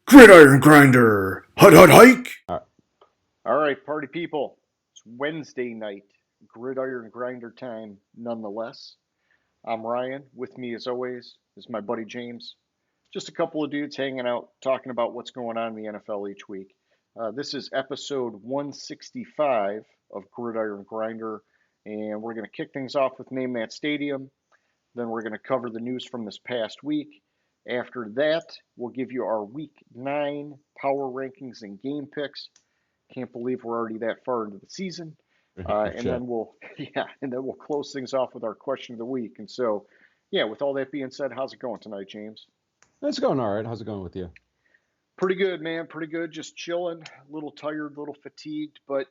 Gridiron Grinder! Hut hut hike! All right, party people. It's Wednesday night, Gridiron Grinder time nonetheless. I'm Ryan. With me, as always, is my buddy James. Just a couple of dudes hanging out, talking about what's going on in the NFL each week. This is episode 165 of Gridiron Grinder, and we're going to kick things off with Name That Stadium. Then we're going to cover the news from this past week. After that, we'll give you our Week 9 power rankings and game picks. Can't believe we're already that far into the season. And Sure. then we'll close things off with our question of the week. And so, yeah, with all that being said, how's it going tonight, James? It's going all right. How's it going with you? Pretty good, man. Pretty good. Just chilling. A little tired, a little fatigued, but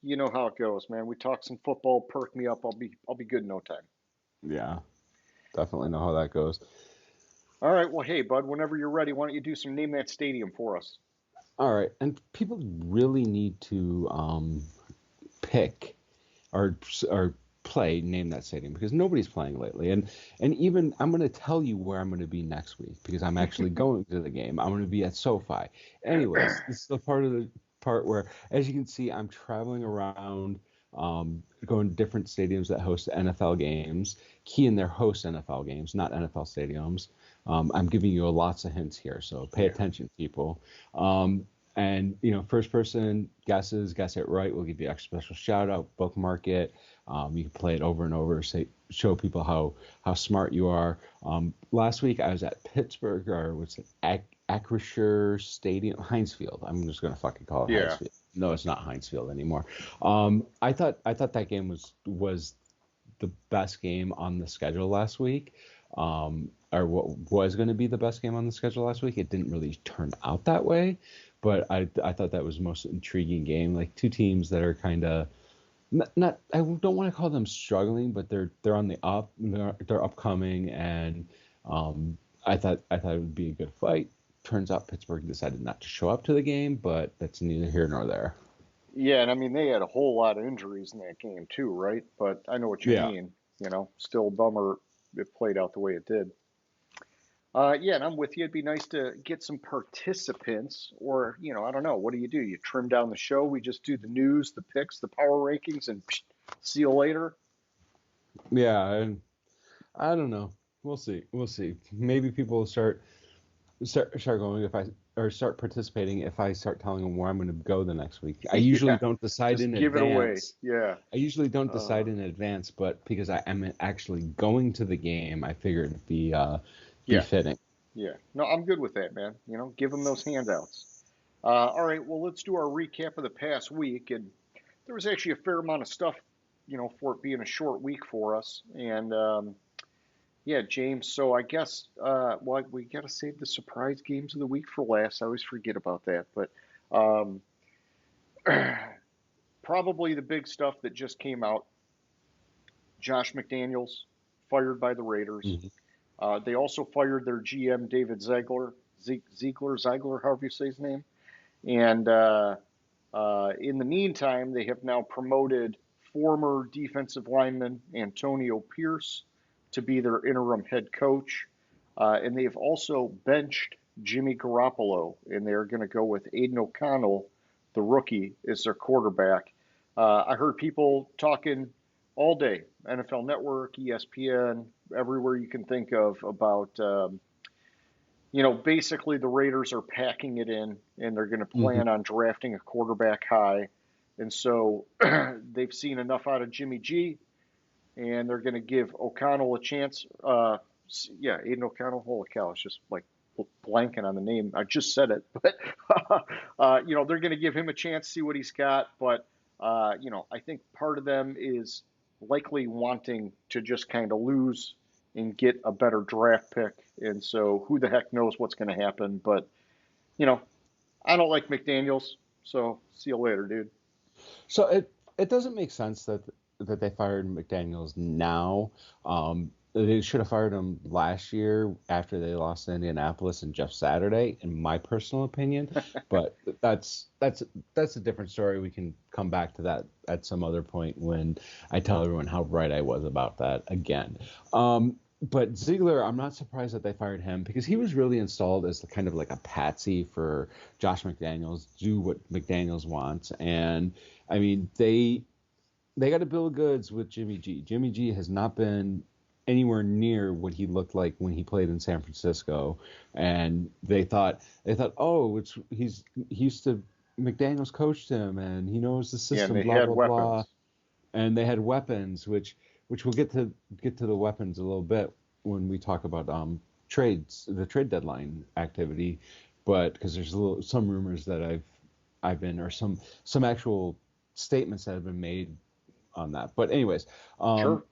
you know how it goes, man. We talk some football, perk me up. I'll be good in no time. Yeah, definitely know how that goes. All right. Well, hey, bud. Whenever you're ready, why don't you do some name that stadium for us? All right, and people really need to pick or or play name that stadium because nobody's playing lately. And even I'm going to tell you where I'm going to be next week because I'm actually going to the game. I'm going to be at SoFi. Anyways, this is the part where, as you can see, I'm traveling around, going to different stadiums that host NFL games. Key in their host NFL games, not NFL stadiums. I'm giving you lots of hints here, so pay attention, people. And first person guess it right. We'll give you an extra special shout out, bookmark it. You can play it over and over, show people how smart you are. Last week I was at Pittsburgh, or what's it, Acrisure Stadium, Heinz Field. I'm just gonna fucking call it Heinz Yeah. Field. No, it's not Heinz Field anymore. I thought that game was the best game on the schedule last week. Or what was going to be the best game on the schedule last week. It didn't really turn out that way, but I thought that was the most intriguing game. Like two teams that are kind of not I don't want to call them struggling, but they're on the up. They're upcoming, and I thought it would be a good fight. Turns out Pittsburgh decided not to show up to the game, but that's neither here nor there. Yeah, and I mean they had a whole lot of injuries in that game too, right? But I know what you Yeah. mean. Still a bummer it played out the way it did. Yeah, and I'm with you. It'd be nice to get some participants, or I don't know. What do? You trim down the show. We just do the news, the picks, the power rankings, and psh, see you later. Yeah, and I don't know. We'll see. We'll see. Maybe people will start going if I or start participating if I start telling them where I'm going to go the next week. I usually Yeah, don't decide just in give it away. advance. Yeah. I usually don't Uh, decide in advance, but because I am actually going to the game, I figured it'd be yeah, fitting. yeah. No, I'm good with that, man. Give them those handouts. All right. Well, let's do our recap of the past week, and there was actually a fair amount of stuff, for it being a short week for us, and yeah, James. So I guess, well, we got to save the surprise games of the week for last. I always forget about that. But um, probably the big stuff that just came out, Josh McDaniels fired by the Raiders. Mhm. They also fired their GM, David Ziegler, however you say his name. And in the meantime, they have now promoted former defensive lineman Antonio Pierce to be their interim head coach. And they've also benched Jimmy Garoppolo, and they're going to go with Aiden O'Connell, the rookie, as their quarterback. I heard people talking all day, NFL Network, ESPN, everywhere you can think of, about basically the Raiders are packing it in and they're going to Mhm. plan on drafting a quarterback high. And so they've seen enough out of Jimmy G and they're going to give O'Connell a chance. Yeah, Aiden O'Connell. Holy cow, it's just like blanking on the name. I just said it, but they're going to give him a chance, see what he's got. But I think part of them is likely wanting to just kind of lose and get a better draft pick. And so who the heck knows what's going to happen? But you know, I don't like McDaniel's. So see you later, dude. So it doesn't make sense that they fired McDaniels now. They should have fired him last year after they lost to Indianapolis and Jeff Saturday, in my personal opinion. But that's a different story. We can come back to that at some other point when I tell everyone how right I was about that again. but Ziegler, I'm not surprised that they fired him because he was really installed as kind of like a patsy for Josh McDaniels, do what McDaniels wants. And I mean, they got a bill of goods with Jimmy G. Jimmy G has not been anywhere near what he looked like when he played in San Francisco, and they thought, oh, he used to McDaniels coached him and he knows the Yeah, and system, they blah had blah blah, weapons. and they had weapons, which we'll get to the weapons a little bit when we talk about the trade deadline activity, but because there's some rumors that I've been or some actual statements that have been made on that. But anyways, Sure.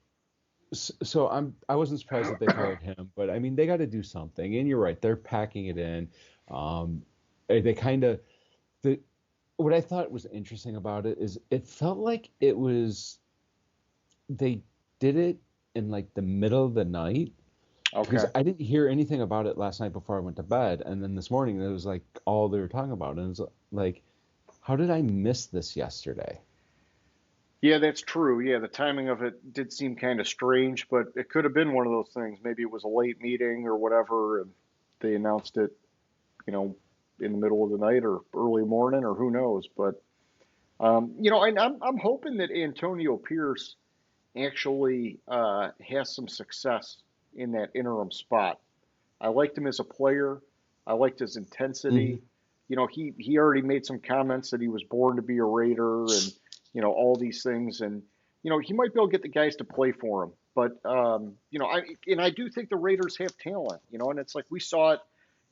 so I wasn't surprised that they fired him, but I mean they got to do something. And you're right, they're packing it in. They kind of the what I thought was interesting about it is it felt like it was they did it in like the middle of the night because Okay. I didn't hear anything about it last night before I went to bed, and then this morning it was like all they were talking about, and it was like, how did I miss this yesterday? Yeah, that's true. Yeah, the timing of it did seem kind of strange, but it could have been one of those things. Maybe it was a late meeting or whatever, and they announced it, you know, in the middle of the night or early morning or who knows. But and I'm hoping that Antonio Pierce actually has some success in that interim spot. I liked him as a player. I liked his Hmm. intensity. He already made some comments that he was born to be a Raider and all these things, and he might be able to get the guys to play for him. But I do think the Raiders have talent. And it's like we saw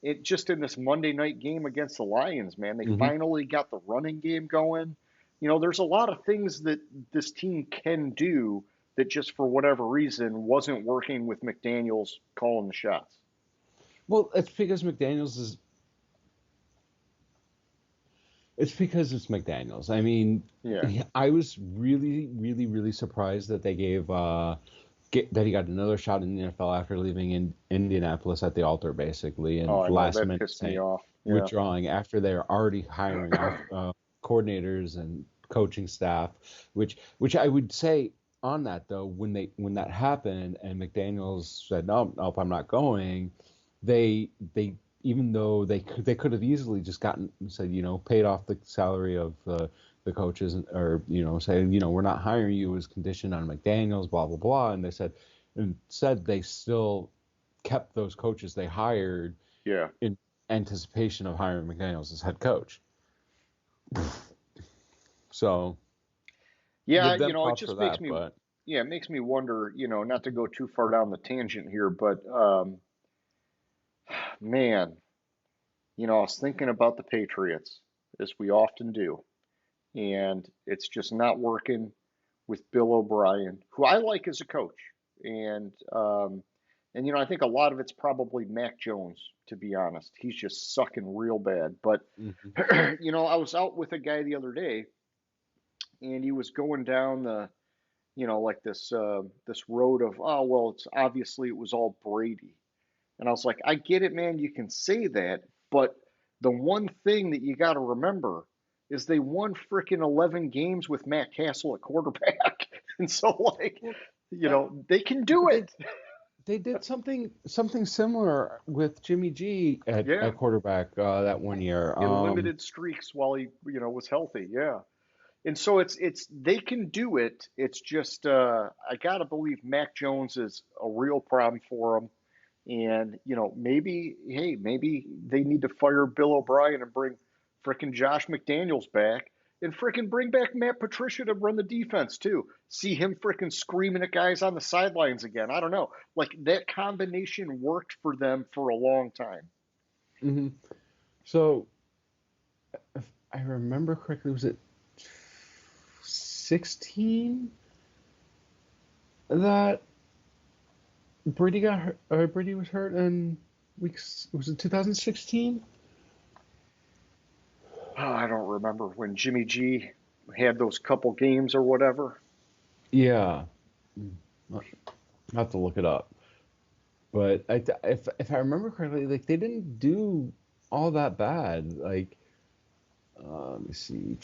it just in this Monday night game against the Lions. Man, they Hmm. finally got the running game going. There's a lot of things that this team can do that just for whatever reason wasn't working with McDaniels calling the shots. Well, it's because it's McDaniels. I mean, Yeah. I was really, really, really surprised that they gave that he got another shot in the NFL after leaving in Indianapolis at the altar, basically, Oh, and I know last that minute pissed me saying off. Yeah. withdrawing after they're already hiring coordinators and coaching staff, which I would say on that though, when that happened and McDaniels said no, nope, I'm not going, they even though they could have easily just gotten said paid off the salary of the coaches or saying we're not hiring you as conditioned on McDaniels, blah blah blah, and they said instead they still kept those coaches they hired Yeah. in anticipation of hiring McDaniels as head coach. So Yeah, give them it props for just makes that, me but yeah, it makes me wonder, not to go too far down the tangent here, but man, I was thinking about the Patriots, as we often do, and it's just not working with Bill O'Brien, who I like as a coach. And I think a lot of it's probably Mac Jones, to be honest. He's just sucking real bad. But mhm. I was out with a guy the other day, and he was going down like this road of, oh well, it's obviously it was all Brady. And I was like, I get it, man. You can say that, but the one thing that you got to remember is they won freaking 11 games with Matt Castle at quarterback. And so, like, Well, that they can do they it. they did something similar with Jimmy G Yeah. at quarterback that one year. In limited streaks while he, was healthy. Yeah. And so it's they can do it. It's just I gotta believe Mac Jones is a real problem for them. And maybe they need to fire Bill O'Brien and bring frickin' Josh McDaniels back and frickin' bring back Matt Patricia to run the defense too. See him frickin' screaming at guys on the sidelines again. I don't know. Like that combination worked for them for a long time. Hmm. So if I remember correctly, was it 16 that Brady got hurt, Brady was hurt in weeks? Was it 2016? Oh, I don't remember when Jimmy G had those couple games or whatever. Yeah, I'll have to look it up. But if I remember correctly, like they didn't do all that bad. Like, let me see.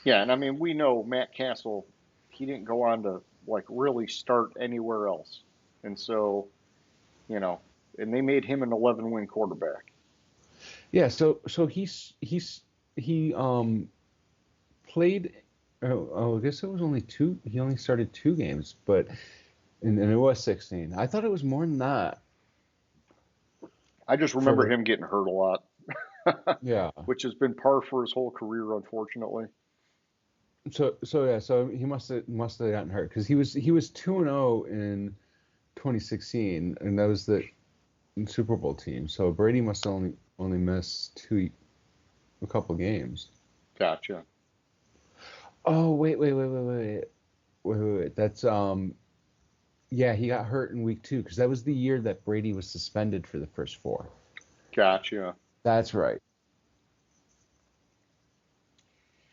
Yeah, and I mean we know Matt Castle, he didn't go on to like really start anywhere else. And so, you know, and they made him an 11-win quarterback. Yeah, so he played. I guess it was only two. He only started 2 games, but and it was 16. I thought it was more than that. I just remember For him getting hurt a lot, yeah. which has been par for his whole career, unfortunately. So he must have gotten hurt because he was 2-0 in 2016, and that was the Super Bowl team. So Brady must have only missed a couple games. Gotcha. Oh wait. That's yeah, he got hurt in week 2 because that was the year that Brady was suspended for the first 4. Gotcha. That's right.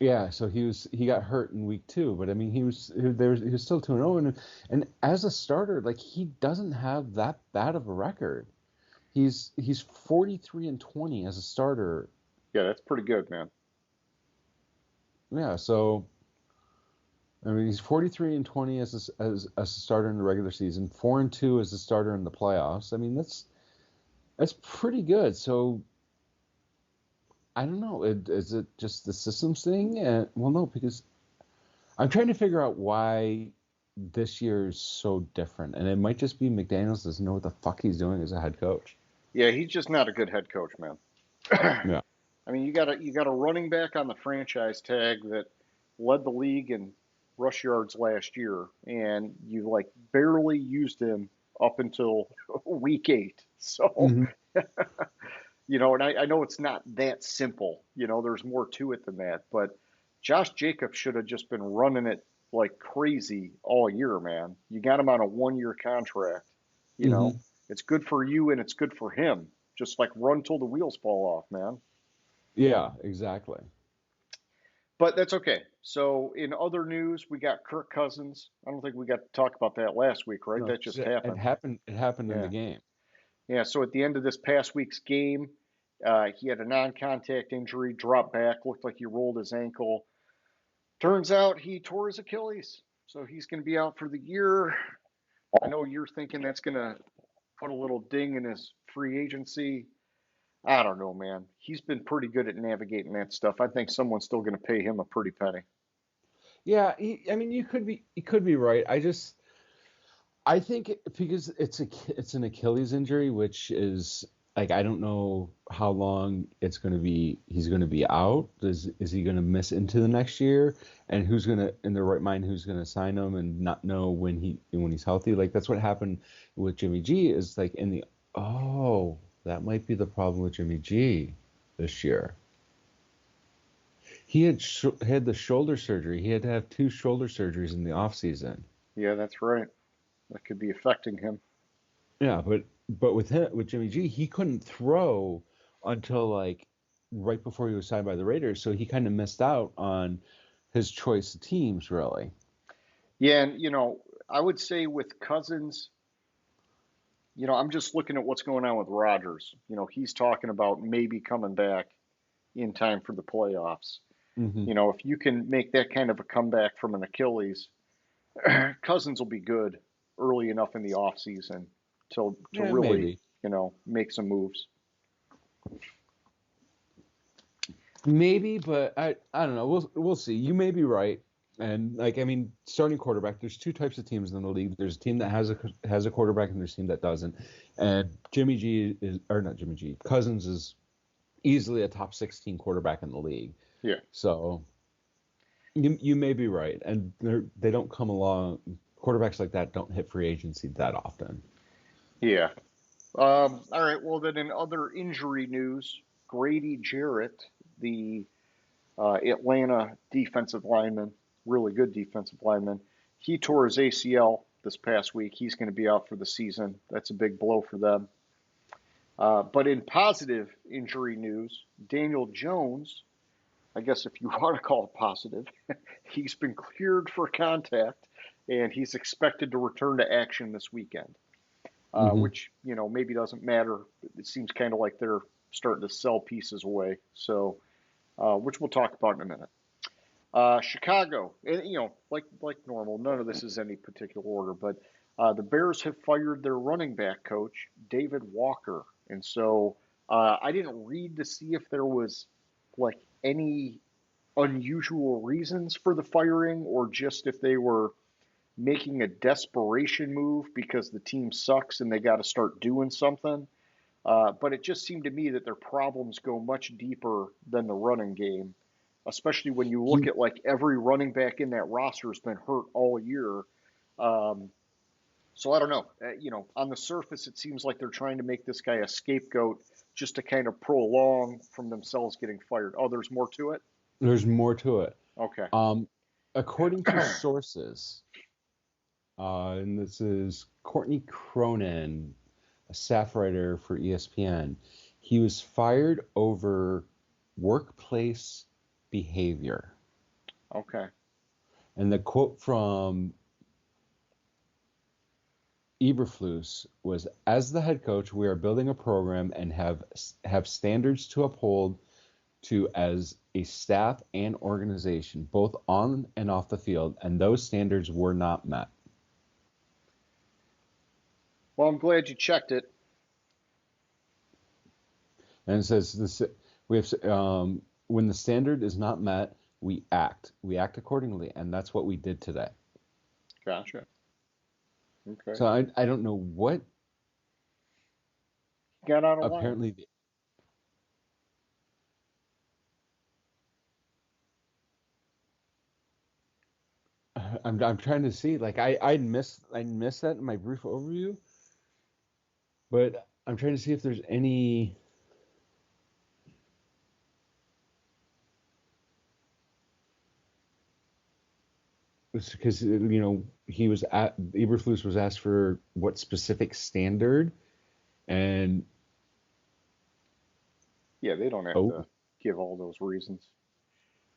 Yeah, so he got hurt in week 2, but I mean he was still 2-0, and as a starter, like he doesn't have that bad of a record. He's 43-20 as a starter. Yeah, that's pretty good, man. Yeah, so I mean he's 43-20 as a starter in the regular season, 4-2 as a starter in the playoffs. I mean that's pretty good. So I don't know. Is it just the systems thing? Well, no, because I'm trying to figure out why this year is so different, and it might just be McDaniels doesn't know what the fuck he's doing as a head coach. Yeah, he's just not a good head coach, man. Yeah. I mean, you got a running back on the franchise tag that led the league in rush yards last year, and you like barely used him up until week 8. So, Hmm. and I know it's not that simple. There's more to it than that. But Josh Jacobs should have just been running it like crazy all year, man. You got him on a 1-year contract. You know, Hmm. it's good for you and it's good for him. Just like run till the wheels fall off, man. Yeah, exactly. But that's okay. So, in other news, we got Kirk Cousins. I don't think we got to talk about that last week, right? No, That just it happened. happened. It happened in the Yeah. game. Yeah. So, at the end of this past week's game, he had a non contact injury, dropped back, looked like he rolled his ankle. Turns out he tore his Achilles. So, he's going to be out for the year. I know you're thinking that's going to put a little ding in his free agency. I don't know, man. He's been pretty good at navigating that stuff. I think someone's still going to pay him a pretty penny. Yeah, I mean, you could be right. I think because it's an Achilles injury, which is like I don't know how long it's going to be. He's going to be out. Is he going to miss into the next year? And who's going to, in their right mind, who's going to sign him and not know when he's healthy? Like that's what happened with Jimmy G. Is like that might be the problem with Jimmy G this year. He had the shoulder surgery. He had to have 2 shoulder surgeries in the off season. Yeah, that's right. That could be affecting him. Yeah, but with Jimmy G, he couldn't throw until like right before he was signed by the Raiders, so he kind of missed out on his choice of teams, really. Yeah, and I would say with Cousins, I'm just looking at what's going on with Rodgers. He's talking about maybe coming back in time for the playoffs. Hmm. If you can make that kind of a comeback from an Achilles, Cousins will be good early enough in the offseason to Yeah, really, maybe, make some moves. but I don't know. We'll see. You may be right. And like I mean, starting quarterback. There's 2 types of teams in the league. There's a team that has a quarterback, and there's a team that doesn't. And Jimmy G is, or not Jimmy G. Cousins is easily a top 16 quarterback in the league. Yeah. So you may be right, and they don't come along. Quarterbacks like that don't hit free agency that often. Yeah. All right. Well, then in other injury news, Grady Jarrett, the Atlanta defensive lineman, really good defensive lineman, he tore his ACL this past week. He's going to be out for the season. That's a big blow for them. But in positive injury news, Daniel Jones, I guess if you want to call it positive, he's been cleared for contact and he's expected to return to action this weekend, Hmm. which, maybe doesn't matter. It seems kind of like they're starting to sell pieces away. So, which we'll talk about in a minute. Chicago, and like normal, none of this is any particular order, but The Bears have fired their running back coach, David Walker. And so I didn't read to see if there was like any unusual reasons for the firing or just if they were making a desperation move because the team sucks and they got to start doing something. But it just seemed to me that their problems go much deeper than the running game, especially when you look He, at like every running back in that roster has been hurt all year. Um, so I don't know. On the surface, it seems like they're trying to make this guy a scapegoat just to kind of prolong from themselves getting fired. Oh, there's more to it? there's more to it. Okay. According to sources, and this is Courtney Cronin, a staff writer for ESPN, he was fired over workplace behavior. Okay. And the quote from Eberflus was, "As the head coach, we are building a program and have standards to uphold to as a staff and organization, both on and off the field, and those standards were not met." Well, I'm glad you checked it. And it says this: we have when the standard is not met, we act. We act accordingly, and that's what we did today. Gotcha. Okay. So I don't know what Got out of line. apparently I'm trying to see, like I missed that in my brief overview, but I'm trying to see if there's any. Because Eberflus was asked for what specific standard, and Yeah, they don't have to give all those reasons.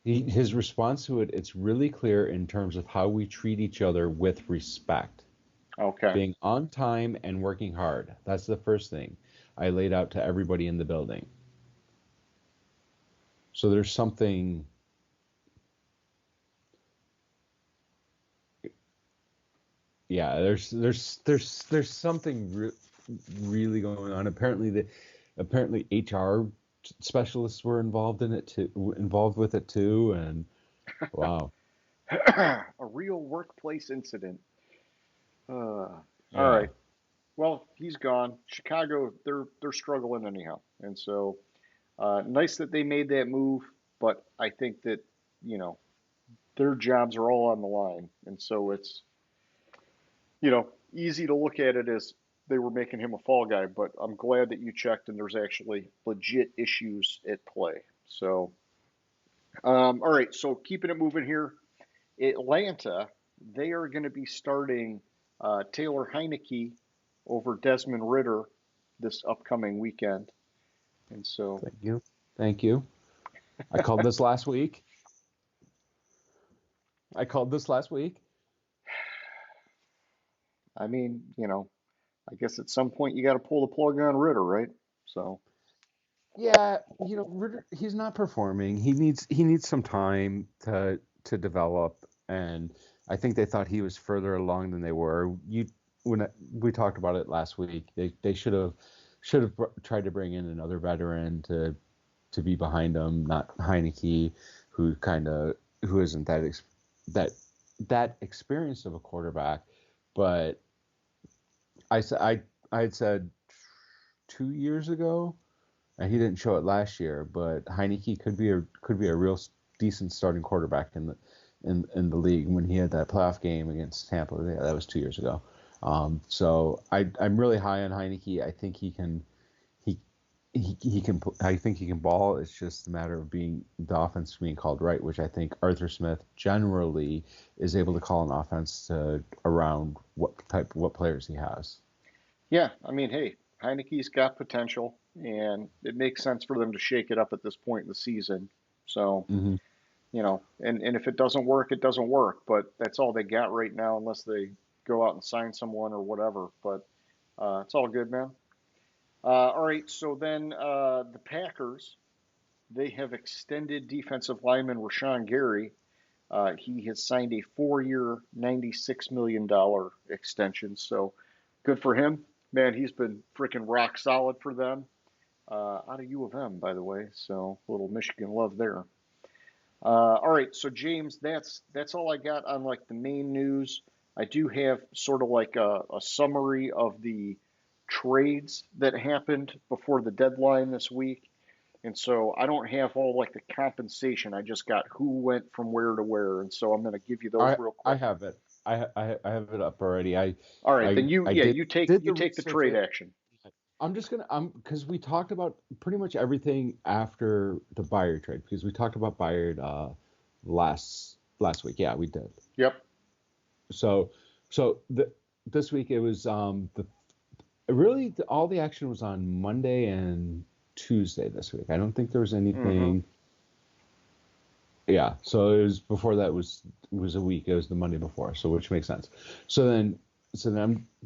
his response to it's really clear in terms of how we treat each other with respect. Okay. Being on time and working hard. That's the first thing I laid out to everybody in the building. So there's something. Yeah, there's something really going on. Apparently HR specialists were involved with it too, and wow. A real workplace incident. All Yeah. right. Well, he's gone. Chicago, they're struggling anyhow, and so nice that they made that move. But I think that you know their jobs are all on the line, and so it's easy to look at it as they were making him a fall guy. But I'm glad that you checked, and there's actually legit issues at play. So, all right. So keeping it moving here, Atlanta, they are going to be starting Taylor Heineke over Desmond Ritter this upcoming weekend. And so, Thank you. I called this last week. I mean, I guess at some point you got to pull the plug on Ritter, right? So, Yeah, Ritter, he's not performing. He needs some time to develop, and I think they thought he was further along than they were. We talked about it last week. They should have tried to bring in another veteran to be behind him, not Heineke, who isn't that experienced of a quarterback. But I had said 2 years ago. And he didn't show it last year, but Heineke could be a real decent starting quarterback in the league when he had that playoff game against Tampa. Yeah, that was 2 years ago. So I'm really high on Heineke. I think I think he can ball. It's just a matter of the offense being called right, which I think Arthur Smith generally is able to call an offense around what players he has. yeah, I mean, hey, Heineke's got potential, and it makes sense for them to shake it up at this point in the season. So, Hmm. and if it doesn't work, it doesn't work. But that's all they got right now, unless they go out and sign someone or whatever. But it's all good, man. All right, so then the Packers, they have extended defensive lineman Rashawn Gary He has signed a 4-year, $96 million extension. So good for him. Man, he's been freaking rock solid for them. Out of U of M, by the way. So a little Michigan love there. All right, so James, that's all I got on like the main news. I do have sort of like a summary of the trades that happened before the deadline this week. And so I don't have all like the compensation. I just got who went from where to where. And so I'm going to give you those real I quick. have it. I have it up already. All right, then I yeah, did you take did you the take the research. trade action. I'm just gonna because we talked about pretty much everything after the Bayard trade because we talked about Bayard last week. Yeah, we did. Yep. So this week it was really all the action was on Monday and Tuesday this week. I don't think there was Mm-hmm. anything. Yeah, so it was before that was a week. It was the Monday before, so which makes sense. So then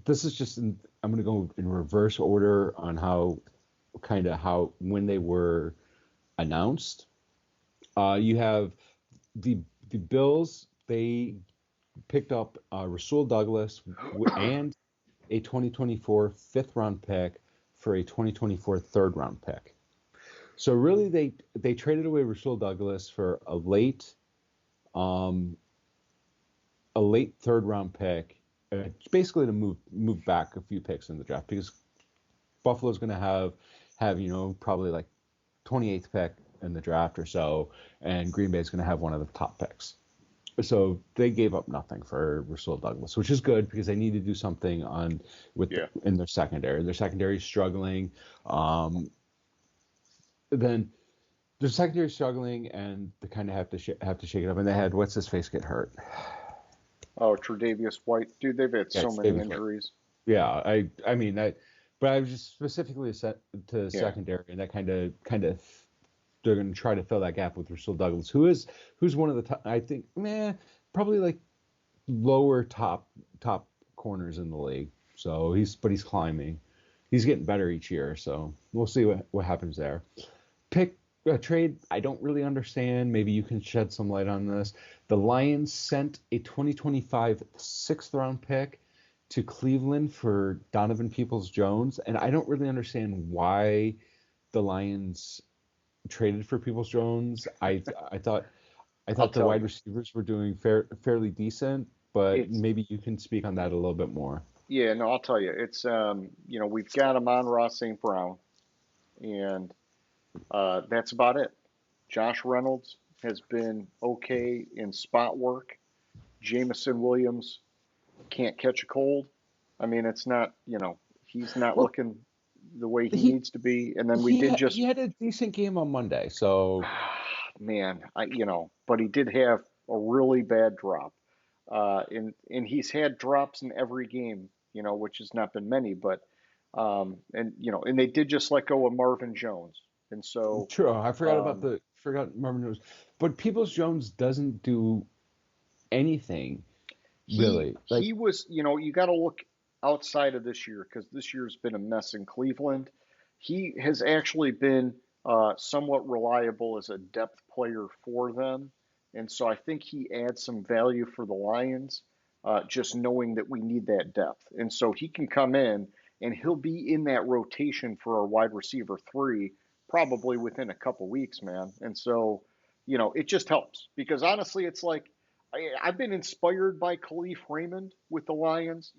this is just I'm going to go in reverse order on how when they were announced. You have the Bills. They picked up Rasul Douglas and a 2024 fifth round pick for a 2024 third round pick. So really, they traded away Rasul Douglas for um, a late third round pick, basically to move back a few picks in the draft because Buffalo's going to have probably like 28th pick in the draft or so, and Green Bay's going to have one of the top picks. So they gave up nothing for Rasul Douglas, which is good because they need to do something Yeah. in their secondary. Their secondary is struggling. Then their secondary is struggling, and they kind of have to shake it up. And they had what's his face get hurt. Oh, Tre'Davious White, dude, they've had Yeah, so it's many Davis White. injuries. Yeah, I mean but I was just specifically set to Yeah. secondary, and that kind of they're going to try to fill that gap with Rasul Douglas, who's one of the top, I think, probably like lower top corners in the league. So he's climbing. He's getting better each year. So we'll see what happens there. Pick a trade I don't really understand. Maybe you can shed some light on this. The Lions sent a 2025 sixth round pick to Cleveland for Donovan Peoples-Jones, and I don't really understand why the Lions traded for Peoples-Jones. I thought I'll the tell wide you. receivers were doing fairly decent, but It's maybe you can speak on that a little bit more. Yeah, no, I'll tell you. It's we've got Amon-Ra St. Brown, and that's about it. Josh Reynolds has been okay in spot work. Jamison Williams can't catch a cold. I mean, it's not, he's not Well, looking the way he he needs to be. And then we did he just, had a decent game on Monday, so man, but he did have a really bad drop. And he's had drops in every game, which has not been many, but and they did just let go of Marvin Jones, and so true. I um, forgot Marvin Jones, but Peoples-Jones doesn't do anything he really. Like he was, you got to look outside of this year because this year's been a mess in Cleveland. He has actually been somewhat reliable as a depth player for them, and so I think he adds some value for the Lions, just knowing that we need that depth, and so he can come in and he'll be in that rotation for our wide receiver three probably within a couple weeks, man. And so, it just helps because honestly, it's like I've been inspired by Khalif Raymond with the Lions.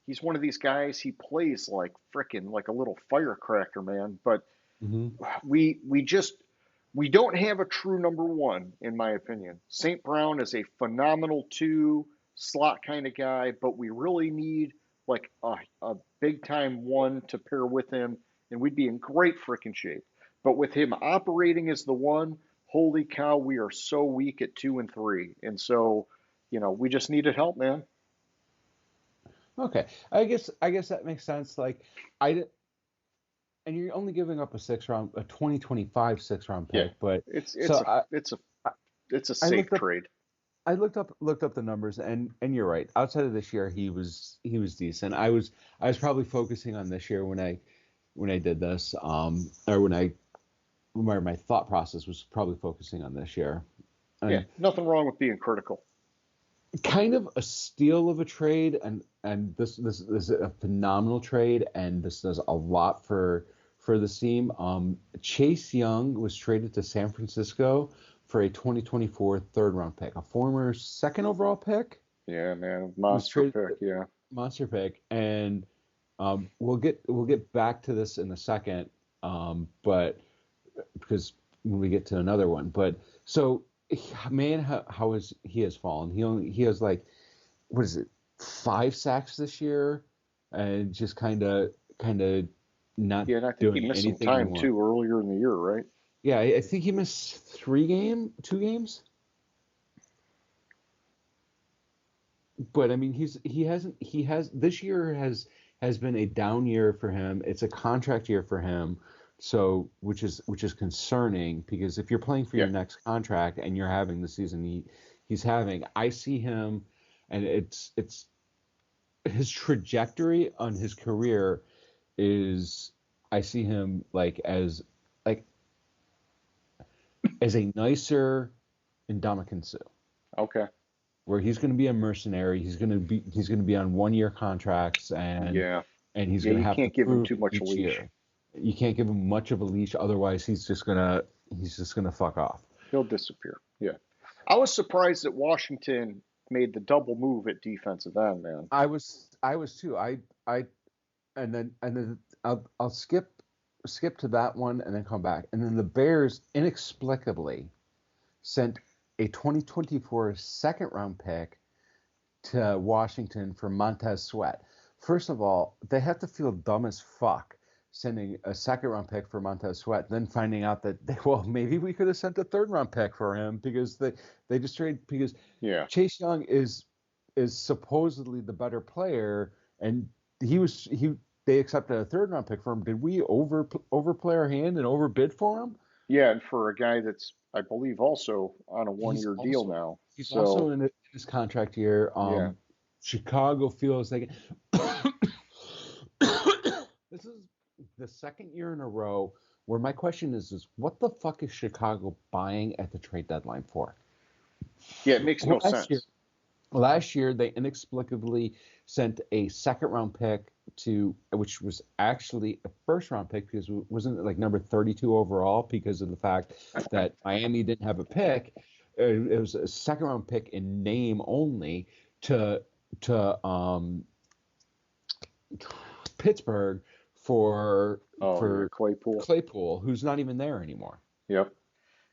He's one of these guys. He plays like frickin' like a little firecracker, man. But mhm. we we don't have a true number one, in my opinion. St. Brown is a phenomenal two slot kind of guy, but we really need like a big time one to pair with him, and we'd be in great freaking shape. But with him operating as the one, holy cow, we are so weak at two and three, and so we just needed help, man. Okay, I guess that makes sense. Like I did, and you're only giving up a 2025 sixth round Yeah, pick, but it's so it's a it's a I it's a I safe looked up trade. I looked up the numbers, and you're right. Outside of this year, he was decent. I was probably focusing on this year when I did this, or when my thought process was probably focusing on this year. Yeah, And nothing wrong with being critical. kind of a steal of a trade, and this is a phenomenal trade, and this does a lot for the team. Chase Young was traded to San Francisco for a 2024 third round pick, a former second overall pick. Yeah, man, Was monster traded pick. Yeah, monster pick, and we'll get back to this in a second, but because when we get to another one, but so man, how is he has fallen? He has like, what is it, 5 sacks this year, and just kind of not yeah, and I think he doing missed some anything time anymore. too earlier in the year, right? Yeah, I think he missed 2 games. But I mean, he has this year has been a down year for him. It's a contract year for him, so which is concerning, because if you're playing for Yeah, your next contract and you're having the season he's having, I see him, and it's his trajectory on his career is, I see him like as a nicer Ndamukong Suh, okay. where he's going to be a mercenary. He's going to be on 1 year contracts, Yeah, and he's yeah, going to you have to can't give him prove too much each leash. year. You can't give him much of a leash, otherwise he's just gonna fuck off. He'll disappear. Yeah, I was surprised that Washington made the double move at defensive end, man. I was too. I and then I'll skip to that one and then come back. And then the Bears inexplicably sent a 2024 second round pick to Washington for Montez Sweat. First of all, they have to feel dumb as fuck sending a second round pick for Montez Sweat, then finding out that well, maybe we could have sent a third round pick for him, because they just traded, because Yeah, Chase Young is supposedly the better player, and he they accepted a third round pick for him. Did we overplay our hand and overbid for him? yeah, and for a guy that's, I believe, also on a He's one-year deal also now. he's So also in his contract year. yeah, Chicago feels like this is the second year in a row where my question is what the fuck is Chicago buying at the trade deadline for? yeah, it makes no Last year, sense. last year they inexplicably sent a second round pick which was actually a first round pick, because wasn't it like number 32 overall, because of the fact that Miami didn't have a pick. It was a second round pick in name only to to Pittsburgh for Oh yeah, for Claypool. Claypool, who's not even there anymore. Yep.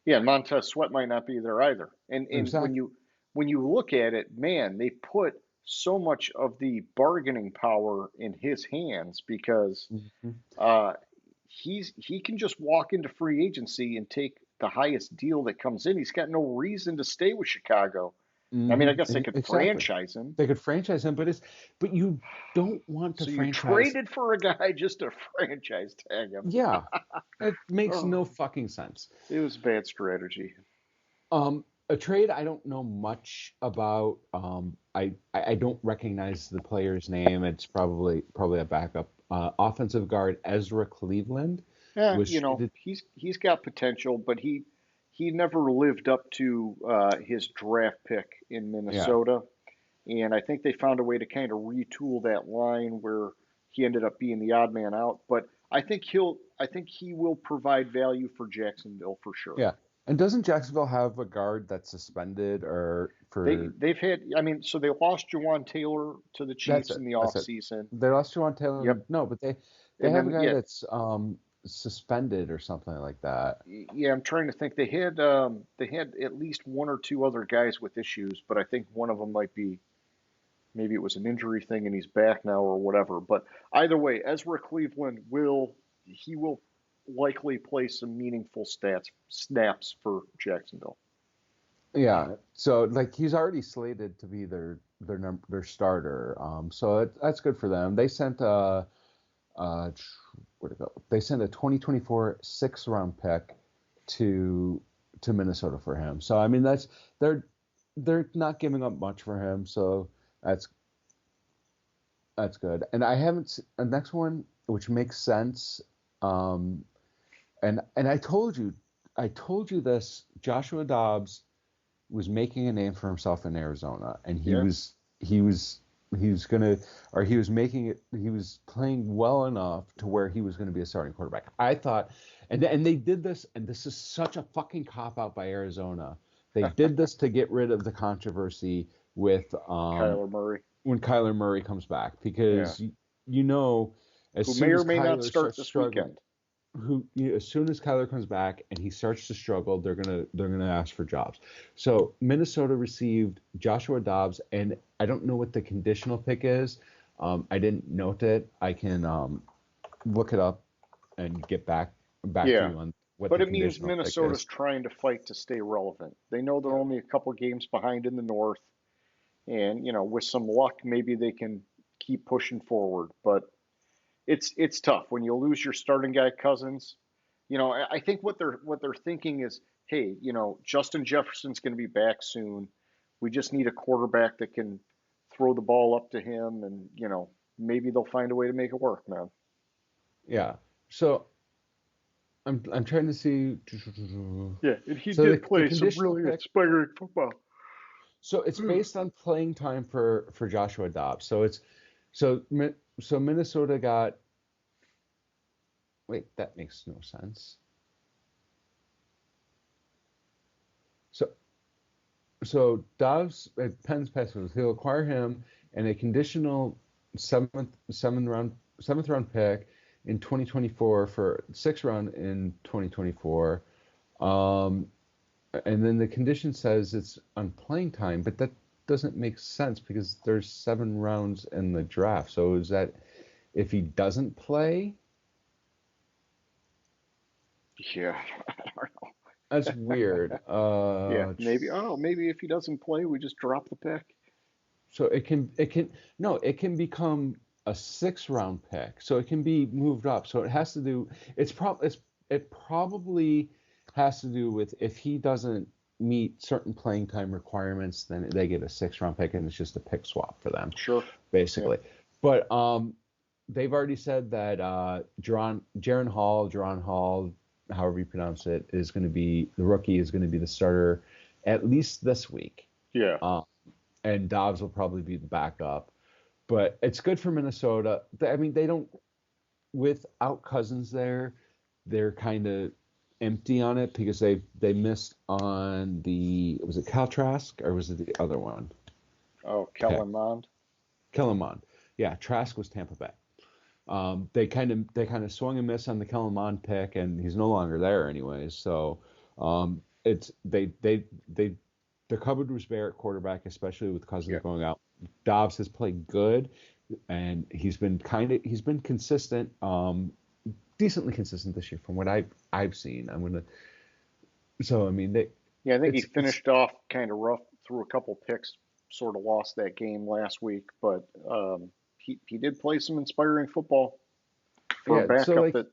Yeah, and Montez Sweat might not be there either. And Exactly. when you look at it, man, they put so much of the bargaining power in his hands, because Mhm. uh, he can just walk into free agency and take the highest deal that comes in. He's got no reason to stay with Chicago. I mean, I guess they could Exactly. franchise him. They could franchise him, but you don't want to So you franchise. traded for a guy just to franchise tag him. Yeah, it makes Oh, no fucking sense. it was bad strategy. A trade I don't know much about. I don't recognize the player's name. It's probably a backup. Offensive guard Ezra Cleveland Yeah, was you know, traded. he's got potential, but he never lived up to his draft pick in Yeah, Minnesota, and I think they found a way to kind of retool that line where he ended up being the odd man out. But I think he will provide value for Jacksonville for sure. yeah. And doesn't Jacksonville have a guard that's suspended or for? They've had, I mean, so they lost Jawan Taylor to the That's Chiefs it. in the That's it. offseason. They lost Juwan Taylor. Yep, No, but they and have a then guy yeah, that's suspended or something like that. yeah, I'm trying to think. They had at least one or two other guys with issues, but I think one of them might be, maybe it was an injury thing and he's back now or whatever. But either way, Ezra Cleveland will likely play some meaningful stats snaps for Jacksonville. Yeah, so like he's already slated to be their starter. So that's good for them. They sent uh, where'd it go? They sent a 2024 sixth round pick to Minnesota for him. So I mean they're they're not giving up much for him. So that's that's good. And I haven't the next one, which makes sense. Um, and I told you this. Joshua Dobbs was making a name for himself in Arizona, and he Yeah. was he was he was gonna or he was making it. He was playing well enough to where he was going to be a starting quarterback. I thought, and they did this, and this is such a fucking cop out by Arizona. They did this to get rid of the controversy with Kyler Murray. when Kyler Murray comes back, Yeah. because you know, as Who soon may as or may not Kyler start starts this struggling, weekend. as soon as Kyler comes back and he starts to struggle, they're gonna ask for jobs. So Minnesota received Joshua Dobbs, and I don't know what the conditional pick is. I didn't note it. I can look it up and get back to Yeah. you on what But the it means conditional pick Minnesota's is. trying to fight to stay relevant. They know they're only a couple games behind in the North. And, with some luck, maybe they can keep pushing forward. But it's tough when you lose your starting guy Cousins. I think what they're thinking is, hey, Justin Jefferson's going to be back soon. We just need a quarterback that can throw the ball up to him, and maybe they'll find a way to make it work, man. Yeah. So I'm trying to see. Yeah, and he So did the play some conditional really pick. inspiring football. So it's based on playing time for Joshua Dobbs. So Minnesota got. Wait, that makes no sense. So Dobbs at Penn's Pessimist, he'll acquire him and a conditional seventh round pick in 2024 for sixth round in 2024. Um, and then the condition says it's on playing time, but that doesn't make sense because there's 7 rounds in the draft. So is that if he doesn't play? Yeah, I don't know. That's weird. Yeah, maybe. Oh, maybe if he doesn't play, we just drop the pick. So it can no, it can become a 6 round pick. So it can be moved up. So it has to do. It probably has to do with if he doesn't meet certain playing time requirements, then they get a 6 round pick, and it's just a pick swap for them, Sure. Yeah. basically. But they've already said that Jaron Hall, however you pronounce it, is going to be the rookie, is going to be the starter at least this week. Yeah. And Dobbs will probably be the backup. But it's good for Minnesota. I mean, they don't, without Cousins there, they're kind of empty on it because they missed on was it Cal Trask or was it the other one? Oh, Pick. Kellen Mond. Kellen Mond. Yeah, Trask was Tampa Bay. They kind of swung and missed on the Kellen Mond pick, and he's no longer there anyways. So it's the cupboard was bare at quarterback, especially with Cousins Yeah. going out. Dobbs has played good, and he's been consistent, decently consistent this year from what I've seen. So I mean, Yeah, I think he it's finished off kind of rough, threw a couple picks, sort of lost that game last week, but he did play some inspiring football for a yeah. So backup like that,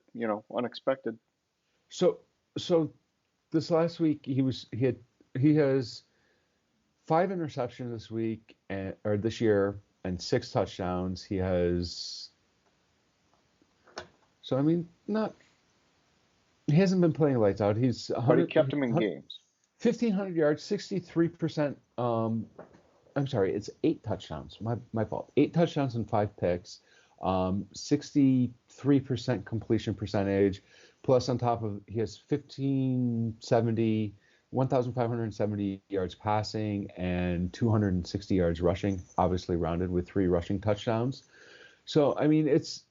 unexpected. so so this last week he has 5 interceptions this week or this year and 6 touchdowns. He has so I mean not he hasn't been playing lights out. He's But he 100, kept him in games. 1,500 yards, 63%. I'm sorry, it's 8 touchdowns. My fault. 8 touchdowns and 5 picks. 63% completion percentage. Plus, on top of he has 1,570 yards passing and 260 yards rushing. Obviously rounded with 3 rushing touchdowns. So I mean, it's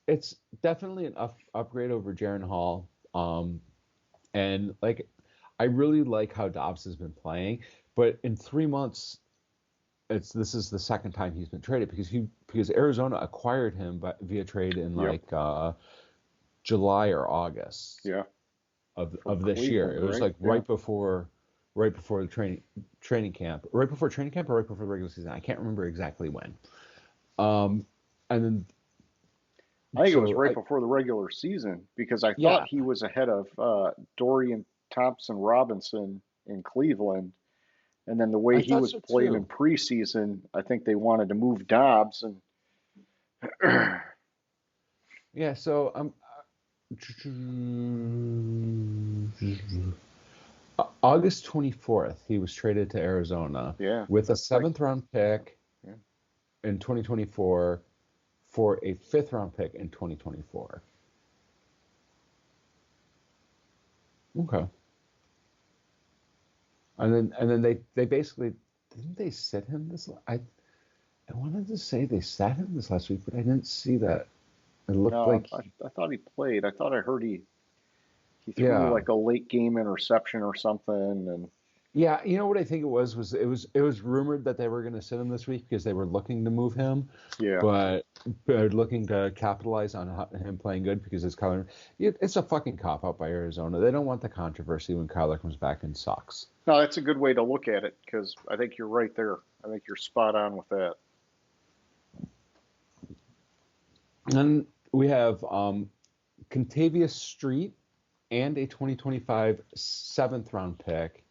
definitely an upgrade over Jaron Hall. And like I really like how Dobbs has been playing, but in 3 months, this is the second time he's been traded because Arizona acquired him via trade in Yep. like July or August Yeah. of this year. Cleveland, It was right? like right before the training camp, right before training camp or right before the regular season. I can't remember exactly when. And then I think it was so right before the regular season because I thought yeah, he was ahead of Dorian Thompson Robinson in Cleveland. And then the way I he thought was so playing in too. preseason, I think they wanted to move Dobbs. And Yeah, so August 24th, he was traded to Arizona Yeah, with a that's like, seventh round pick yeah. in 2024 for a fifth round pick in 2024. Okay. And then they basically didn't they sit him this I wanted to say they sat him this last week, but I didn't see that. It looked No, like I thought he played. I thought I heard he threw yeah. like a late game interception or something, and Yeah, you know what I think it was rumored that they were going to sit him this week because they were looking to move him, yeah. but they're looking to capitalize on him playing good because it's a fucking cop out by Arizona. They don't want the controversy when Kyler comes back and sucks. No, that's a good way to look at it because I think you're right there. I think you're spot on with that. And we have Contavious Street and a 2025 seventh round pick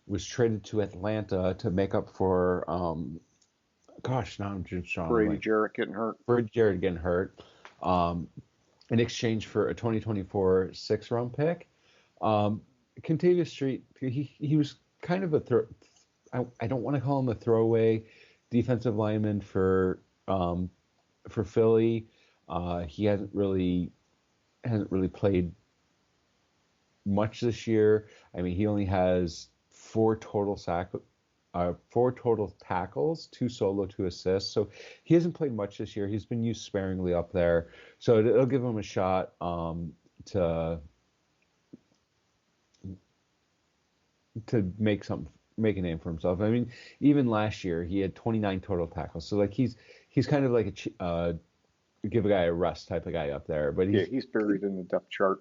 was traded to Atlanta to make up for gosh, now I'm just drawing Brady like Jarrett getting hurt. for Jared getting hurt, in exchange for a 2024 six round pick. Um, Contavious Street, he was kind of I don't want to call him a throwaway defensive lineman for Philly. He hasn't really played much this year. I mean, he only has four total tackles, two solo, two assists. So he hasn't played much this year. He's been used sparingly up there. So it'll give him a shot to make a name for himself. I mean, even last year he had 29 total tackles. So like he's kind of like give a guy a rest type of guy up there. But Yeah, he's buried in the depth chart.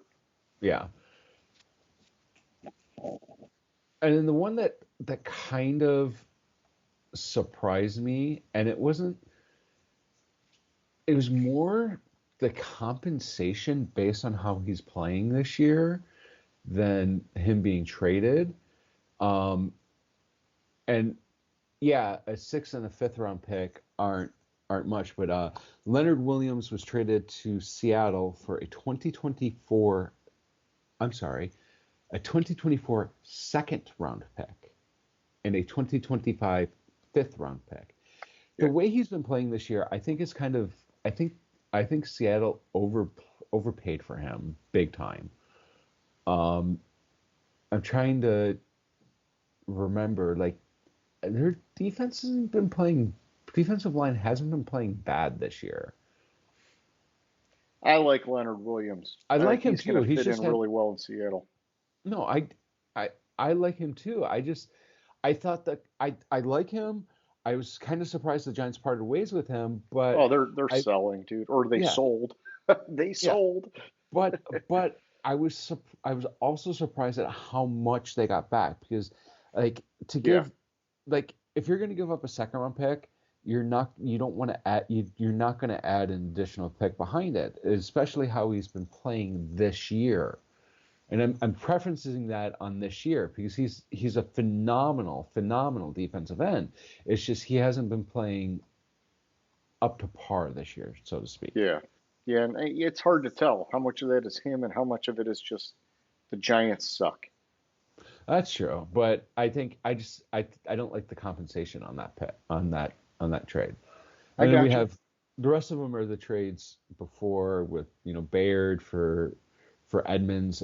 yeah. And then the one that kind of surprised me, and it was more the compensation based on how he's playing this year than him being traded. Um, and yeah, a sixth and a fifth round pick aren't much, but Leonard Williams was traded to Seattle for a 2024. I'm sorry, a 2024 second round pick and a 2025 fifth round pick. The Yeah, way he's been playing this year, I think is kind of I think Seattle overpaid for him big time. Um, I'm trying to remember like their defensive line hasn't been playing bad this year. I like Leonard Williams. I I think like him he's going too. to He's fit just in had really well in Seattle. no, I I like him too. I thought that I like him. I was kind of surprised the Giants parted ways with him, but Oh, they're I selling, dude, or they yeah, sold. They yeah. sold. But I was also surprised at how much they got back because like to Yeah, give like if you're going to give up a second round pick, you don't want to add you're not going to add an additional pick behind it, especially how he's been playing this year. And I'm preferencing that on this year because he's a phenomenal defensive end. It's just he hasn't been playing up to par this year, so to speak. yeah, yeah, and it's hard to tell how much of that is him and how much of it is just the Giants suck. That's true, but I think I don't like the compensation on that trade. I And then we got you. have the rest of them are the trades before with Bayard for Edmonds,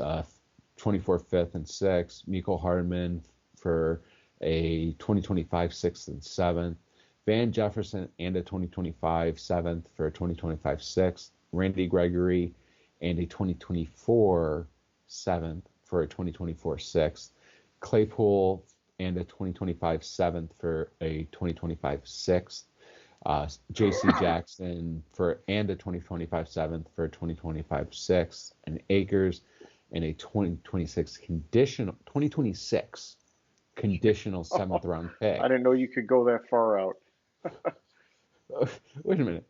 24 fifth and sixth, Miko Hardman for a 2025 sixth and seventh, Van Jefferson and a 2025 seventh for a 2025 sixth, Randy Gregory and a 2024 seventh for a 2024 sixth, Claypool and a 2025 seventh for a 2025 sixth, J.C. Jackson and a 2025 seventh for a 2025 sixth, and Akers and a 2026 conditional seventh round I pick. didn't know you could go that far out. Wait a minute.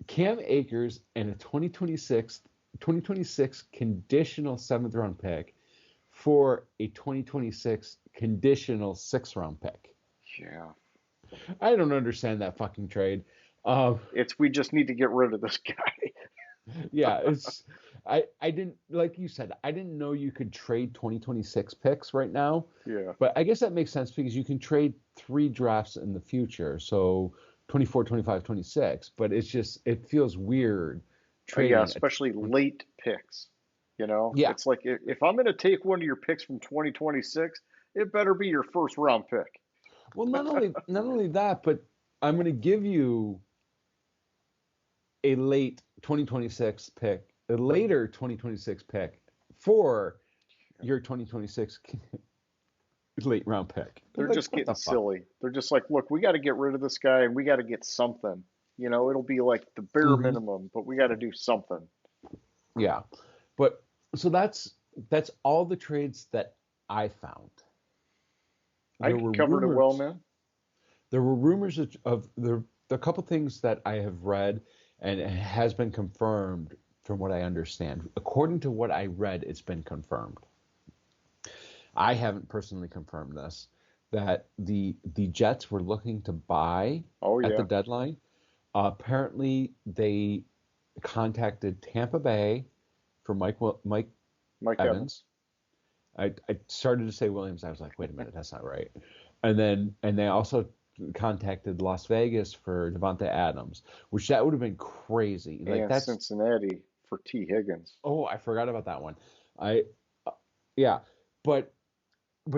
Cam Akers and a 2026 conditional seventh round pick for a 2026 conditional sixth round pick. Yeah, I don't understand that fucking trade. Um, we just need to get rid of this guy. yeah, I didn't, like you said, I didn't know you could trade 2026 picks right now. Yeah. But I guess that makes sense because you can trade 3 drafts in the future. So 24, 25, 26. But it's just, it feels weird Yeah, trading. especially late picks. Yeah. It's like if I'm going to take one of your picks from 2026, it better be your first round pick. Well, not only that, but I'm going to give you a late 2026 pick, a later 2026 pick for your 2026 late round pick. They're Like, just what getting the fuck? silly. They're just like, look, we got to get rid of this guy and we got to get something. It'll be like the bare Hmm. minimum, but we got to do something. Yeah. But so that's all the trades that I found. I There think you were covered it well, rumors. man. There were rumors of there a couple things that I have read and it has been confirmed from what I understand. According to what I read, it's been confirmed. I haven't personally confirmed this that the Jets were looking to buy Oh at the yeah, deadline. Apparently, they contacted Tampa Bay for Mike Mike Evans. Evans. I started to say Williams. I was like, wait a minute, that's not right. And they also contacted Las Vegas for Devontae Adams, which that would have been crazy. Like And that's Cincinnati for T. Higgins. oh, I forgot about that one. I yeah, but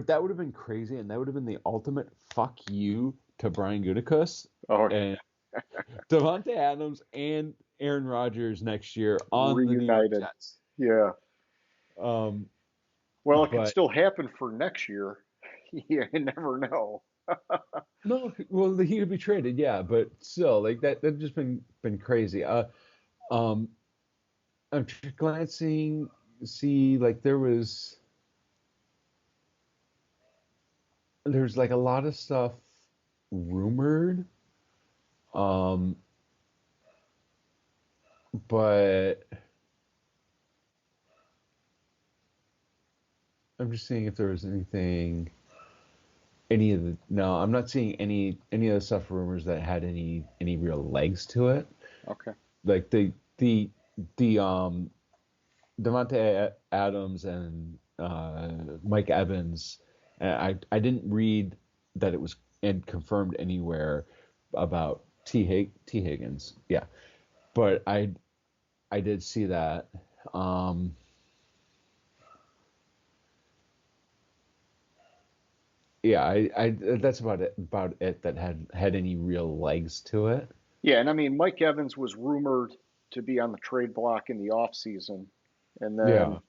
that would have been crazy, and that would have been the ultimate fuck you to Brian Gutekunst Oh, and Devontae Adams and Aaron Rodgers next year on the New York reunited. Jets. Yeah. Um, Well, it could but still happen for next year. You never know. no, well, he could be traded, yeah, but still, like that just been crazy. Um, I'm glancing, see, like there's like a lot of stuff rumored, um, but I'm just seeing if there was anything, any of the. No, I'm not seeing any of the stuff rumors that had any real legs to it. Okay. Like the Devontae Adams and Mike Evans. I didn't read that it was and confirmed anywhere about T Higgins. Yeah, but I did see that. Um, yeah, I that's about it that had any real legs to it. Yeah, and I mean, Mike Evans was rumored to be on the trade block in the offseason. And Yeah.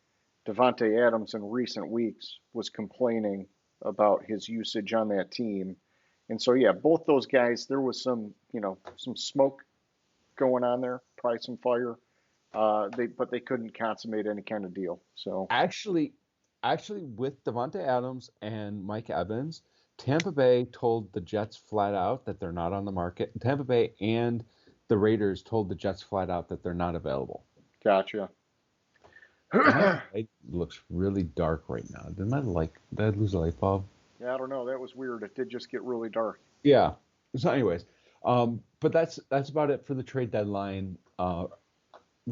then Devontae Adams in recent weeks was complaining about his usage on that team. And so, yeah, both those guys, there was some smoke going on there, probably some fire. But they couldn't consummate any kind of deal. So, Actually, with Devontae Adams and Mike Evans, Tampa Bay told the Jets flat out that they're not on the market. Tampa Bay and the Raiders told the Jets flat out that they're not available. gotcha. And my Yeah, light looks really dark right now. Did I lose a light bulb? I don't know. That was weird. It did just get really dark. Yeah. So, anyways, but that's about it for the trade deadline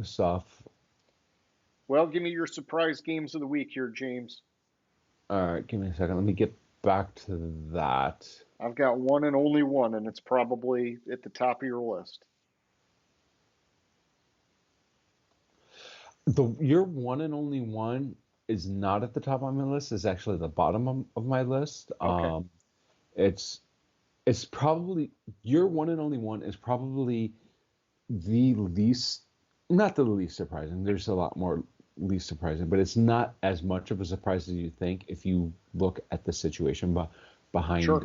stuff. Well, give me your surprise games of the week here, James. All right, give me a second. Let me get back to that. I've got one and only one, and it's probably at the top of your list. Your one and only one is not at the top of my list. Is actually the bottom of my list. Okay. It's it's probably your one and only one is probably the least, not the least surprising. There's a lot more least surprising, but it's not as much of a surprise as you think if you look at the situation Sure.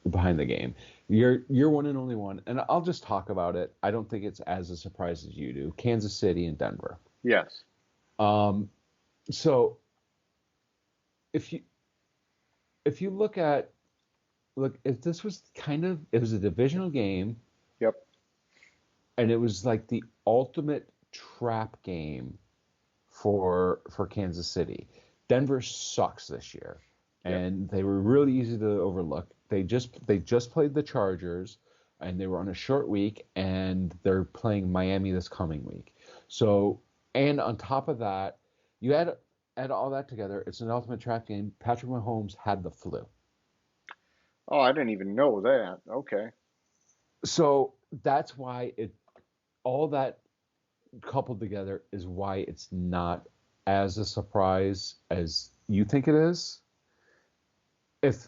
behind the game. Your one and only one, and I'll just talk about it. I don't think it's as a surprise as you do. Kansas City and Denver. Yes. Um, so if you look at if this was it was a divisional game Yep. and it was like the ultimate trap game for Kansas City. Denver sucks this year, Yep. and they were really easy to overlook. They just played the Chargers, and they were on a short week, and they're playing Miami this coming week. So And on top of that, you add all that together, it's an ultimate trap game. Patrick Mahomes had the flu. Oh, I didn't even know that. Okay. So that's why all that coupled together is why it's not as a surprise as you think it is. If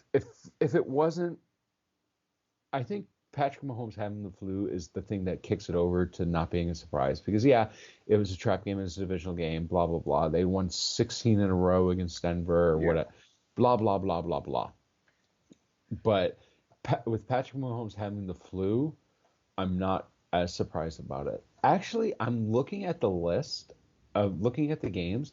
it wasn't, I think Patrick Mahomes having the flu is the thing that kicks it over to not being a surprise because yeah, it was a trap game, it was a divisional game, blah blah blah. They won 16 in a row against Denver or Yeah. whatever, blah blah blah blah blah. But with Patrick Mahomes having the flu, I'm not as surprised about it. Actually, I'm looking at the list of looking at the games.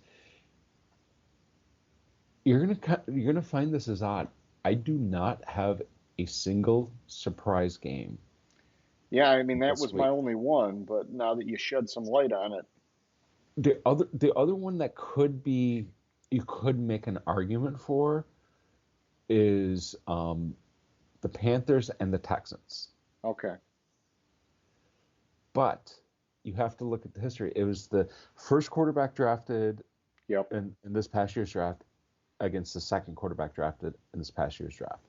You're gonna find this is odd. I do not have a single surprise game Yeah, I mean that this was my week. only one, but now that you shed some light on it, The other one that could be you could make an argument for is the Panthers and the Texans. okay. But you have to look at the history. It was the first quarterback drafted Yep. in this past year's draft against the second quarterback drafted in this past year's draft.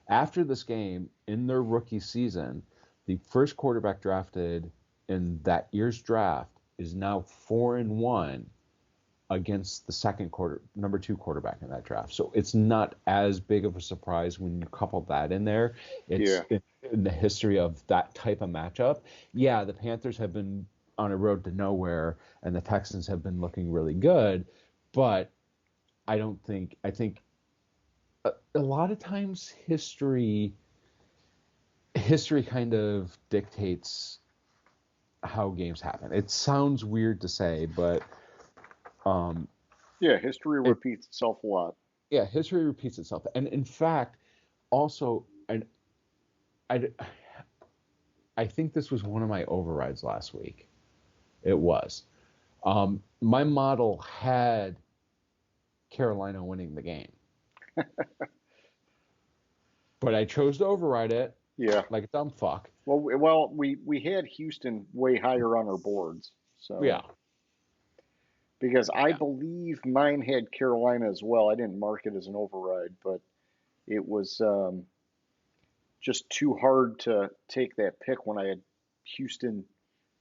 After this game, in their rookie season, the first quarterback drafted in that year's draft is now 4-1 against the number 2 quarterback in that draft. So it's not as big of a surprise when you couple that in there. It's Yeah. in the history of that type of matchup. Yeah, the Panthers have been on a road to nowhere, and the Texans have been looking really good, but I think a lot of times history kind of dictates how games happen. It sounds weird to say, but um, Yeah, history it repeats itself a lot. yeah, history repeats itself. And in fact, also, and I I think this was one of my overrides last week. It was. My model had Carolina winning the game, but I chose to override it Yeah. like a dumb fuck. Well, we had Houston way higher on our boards, Yeah, so because I yeah. believe mine had Carolina as well. I didn't mark it as an override, but it was just too hard to take that pick when I had Houston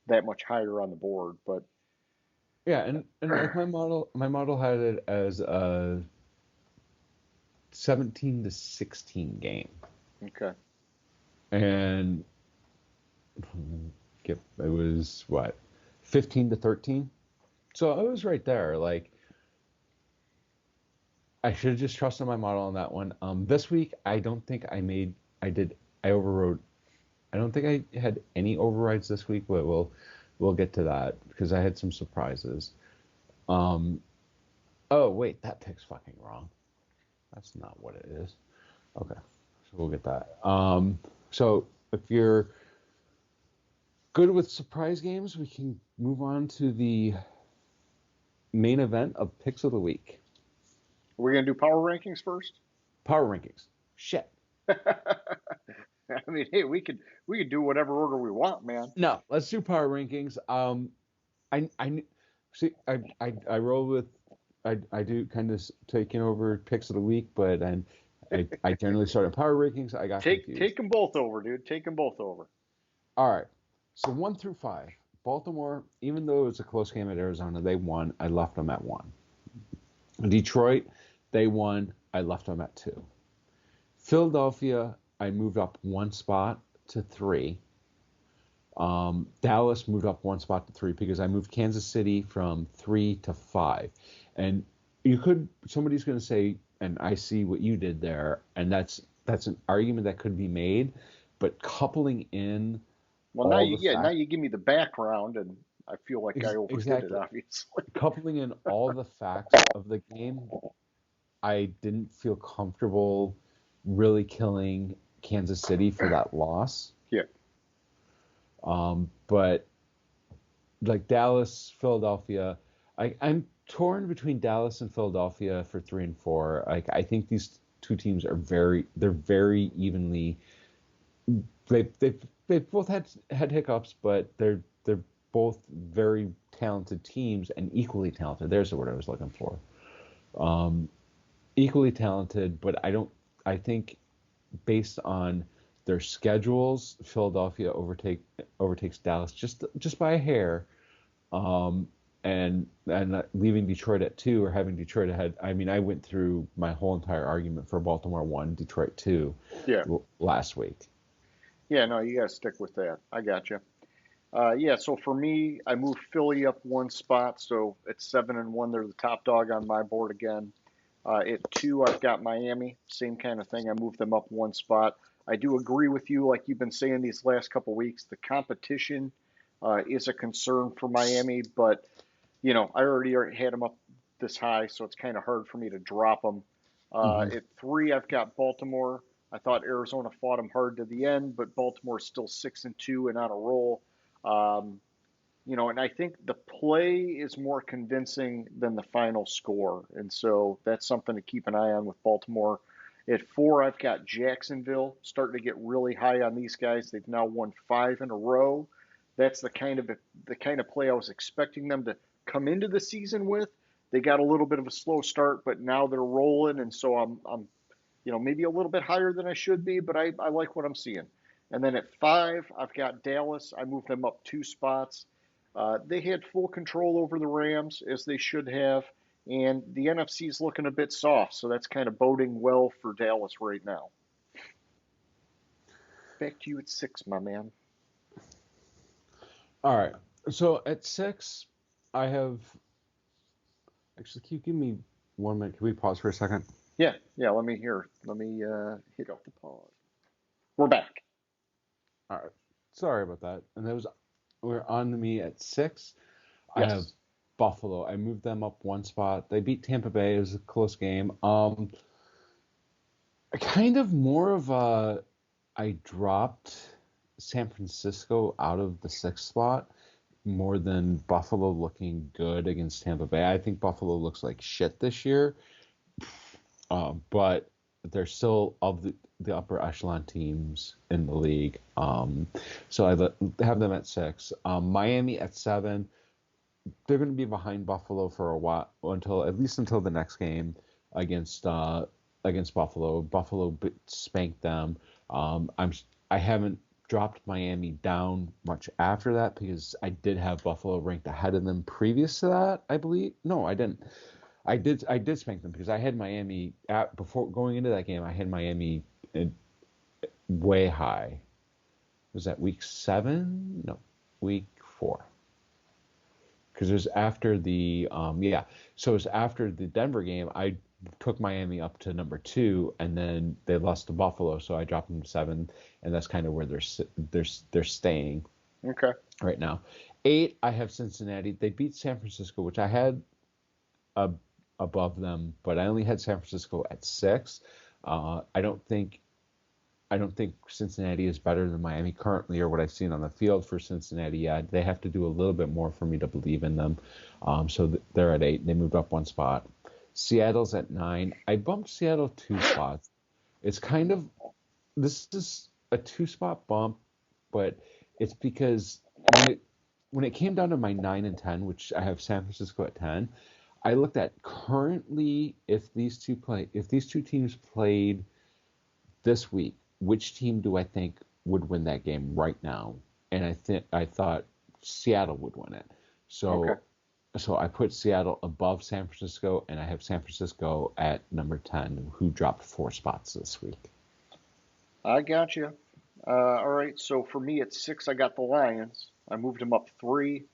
that much higher on the board. But Yeah, and like my model had it as a 17-16 game, okay, and it was what 15-13. So I was right there. Like I should have just trusted my model on that one. This week I don't think I did I overrode. I don't think I had any overrides this week, but we'll get to that because I had some surprises. Um, oh wait, that pick's fucking wrong. That's not what it is. Okay, so we'll get that. So if you're good with surprise games, we can move on to the main event of picks of the week. we're gonna do power rankings first. Power rankings. Shit. I mean, hey, we could do whatever order we want, man. No, let's do power rankings. I see. I roll with. I do kind of taking over picks of the week, but I generally start at power rankings. I got confused. Take them both over, dude. Take them both over. All right. So 1 through 5. Baltimore, even though it was a close game at Arizona, they won. I left them at 1. Detroit, they won. I left them at 2. Philadelphia, I moved up 1 spot to 3. Dallas moved up 1 spot to 3 because I moved Kansas City from 3 to 5. And somebody's going to say, and I see what you did there, and that's an argument that could be made, but coupling in Well, all the now facts, you give me the background, and I feel like I overdid it, exactly, obviously. coupling in all the facts of the game, I didn't feel comfortable really killing Kansas City for that loss. Yeah. But like Dallas, Philadelphia, I'm torn between Dallas and Philadelphia for 3 and 4. Like I think these two teams they're very evenly. They've both had hiccups, but they're both very talented teams and equally talented. There's the word I was looking for. Equally talented, but I think based on their schedules, Philadelphia overtakes Dallas just by a hair. And leaving Detroit at 2 or having Detroit ahead. I mean, I went through my whole entire argument for Baltimore 1, Detroit 2 Yeah. last week. Yeah, no, you got to stick with that. I got you. Yeah, so for me, I moved Philly up one spot. So at 7-1, they're the top dog on my board again. At 2, I've got Miami. Same kind of thing. I moved them up one spot. I do agree with you, like you've been saying these last couple weeks. The competition is a concern for Miami, but I already had them up this high, so it's kind of hard for me to drop them. At 3, I've got Baltimore. I thought Arizona fought them hard to the end, but Baltimore's still 6-2 and on a roll. And I think the play is more convincing than the final score, and so that's something to keep an eye on with Baltimore. At 4, I've got Jacksonville, starting to get really high on these guys. They've now won 5 in a row. That's the kind of play I was expecting them to come into the season with. They got a little bit of a slow start, but now they're rolling, and so I'm maybe a little bit higher than I should be, but I like what I'm seeing. And then at 5, I've got Dallas. I moved them up 2 spots. They had full control over the Rams, as they should have, and the NFC is looking a bit soft, so that's kind of boding well for Dallas right now. Back to you at 6, my man. All right. So at 6, I have. Actually, can you give me 1 minute? Can we pause for a second? Yeah. Let me hit off the pause. We're back. All right. Sorry about that. And we're on to me at 6. Yes. I have Buffalo. I moved them up 1 spot. They beat Tampa Bay. It was a close game. Kind of more of a. I dropped San Francisco out of the 6th spot more than Buffalo looking good against Tampa Bay. I think Buffalo looks like shit this year, but they're still of the upper echelon teams in the league. So I have them at 6. Miami at 7. They're going to be behind Buffalo for a while, at least until the next game against Buffalo. Buffalo spanked them. I haven't dropped Miami down much after that because I did have Buffalo ranked ahead of them previous to that, I believe. No, I didn't. I did spank them because I had Miami before going into that game. I had Miami way high. Was that week 7? No, week 4. Because it was after the So it was after the Denver game. I took Miami up to number 2, and then they lost to Buffalo, so I dropped them to 7, and that's kind of where they're staying. Okay. Right now. 8, I have Cincinnati. They beat San Francisco, which I had above them, but I only had San Francisco at 6. I don't think Cincinnati is better than Miami currently, or what I've seen on the field for Cincinnati yet. They have to do a little bit more for me to believe in them. So they're at 8. They moved up 1 spot. Seattle's at 9. I bumped Seattle 2 spots. It's kind of, this is a 2-spot bump, but it's because when it came down to my 9 and 10, which I have San Francisco at 10, I looked at currently if these two teams played this week, which team do I think would win that game right now? And I thought Seattle would win it. So Okay. So I put Seattle above San Francisco, and I have San Francisco at number 10, who dropped 4 spots this week. I got you. All right. So for me at 6, I got the Lions. I moved them up 3.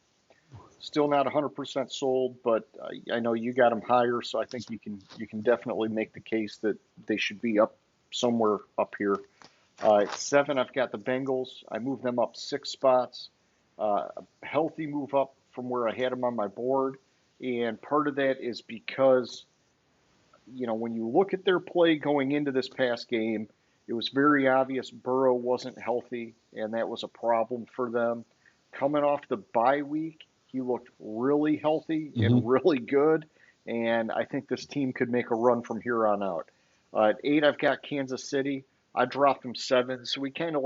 Still not 100% sold, but I know you got them higher, so I think you can definitely make the case that they should be up somewhere up here. At 7, I've got the Bengals. I moved them up 6 spots. A healthy move up from where I had them on my board, and part of that is because when you look at their play going into this past game, it was very obvious Burrow wasn't healthy, and that was a problem for them. Coming off the bye week, he looked really healthy and really good, and I think this team could make a run from here on out. At 8, I've got Kansas City. I dropped them 7, so we kind of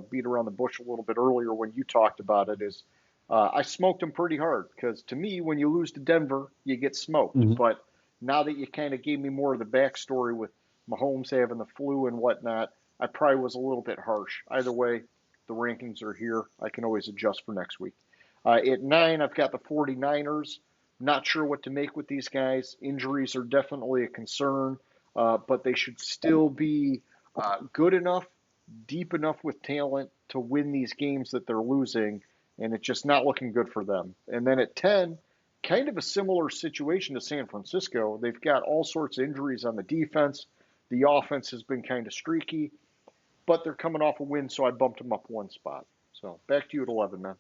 beat around the bush a little bit earlier when you talked about it. Is I smoked them pretty hard because to me, when you lose to Denver, you get smoked. Mhm. But now that you kind of gave me more of the backstory with Mahomes having the flu and whatnot, I probably was a little bit harsh. Either way, the rankings are here. I can always adjust for next week. At 9, I've got the 49ers. Not sure what to make with these guys. Injuries are definitely a concern, but they should still be good enough, deep enough with talent to win these games that they're losing, and it's just not looking good for them. And then at 10, kind of a similar situation to San Francisco. They've got all sorts of injuries on the defense. The offense has been kind of streaky, but they're coming off a win, so I bumped them up one spot. So back to you at 11, man.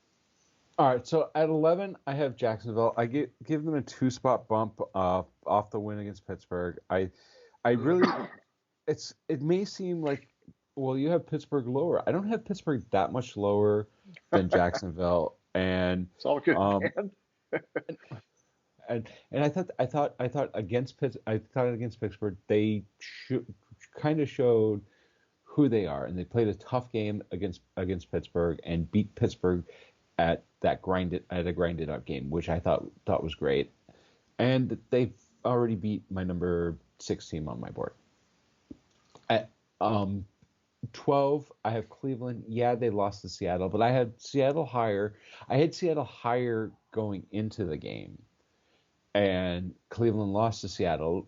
All right, so at 11, I have Jacksonville. I give them a 2-spot bump off the win against Pittsburgh. I really, it may seem like, well, you have Pittsburgh lower. I don't have Pittsburgh that much lower than Jacksonville, and It's all good, um, man. and I thought against Pittsburgh they kind of showed who they are, and they played a tough game against Pittsburgh and beat Pittsburgh at a grinded out game, which I thought was great. And they've already beat my number 6 team on my board. At 12, I have Cleveland. Yeah, they lost to Seattle, but I had Seattle higher. I had Seattle higher going into the game, and Cleveland lost to Seattle.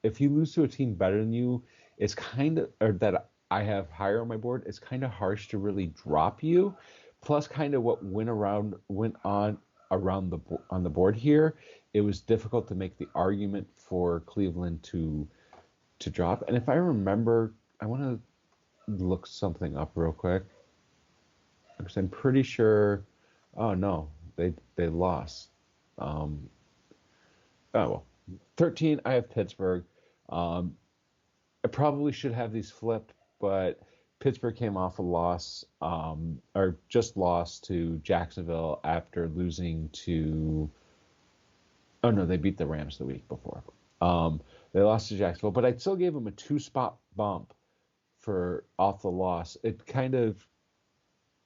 If you lose to a team better than you, it's kind of, or that I have higher on my board, it's kind of harsh to really drop you. Plus, kind of what went on around on the board here, it was difficult to make the argument for Cleveland to drop. And if I remember, I want to look something up real quick because I'm pretty sure. Oh no, they lost. Um, oh well, 13. I have Pittsburgh. Um, I probably should have these flipped, but Pittsburgh came off a loss, or just lost to Jacksonville after losing to. Oh no, they beat the Rams the week before. They lost to Jacksonville, but I still gave them a 2-spot bump for off the loss. It kind of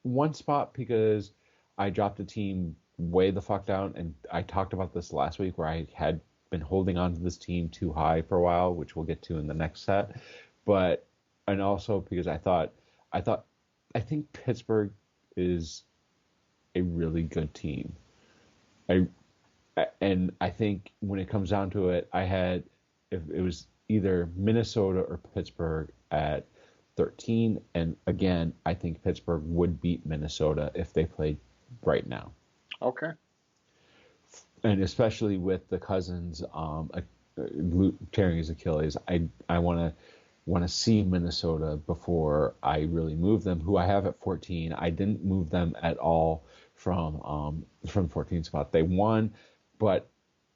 1 spot because I dropped a team way the fuck down, and I talked about this last week where I had been holding on to this team too high for a while, which we'll get to in the next set. But and also because I think Pittsburgh is a really good team. I and I think when it comes down to it, I had if it was either Minnesota or Pittsburgh at 13, and again, I think Pittsburgh would beat Minnesota if they played right now. Okay. And especially with the Cousins tearing his Achilles, I want to see Minnesota before I really move them. Who I have at 14, I didn't move them at all from 14 spot. They won, but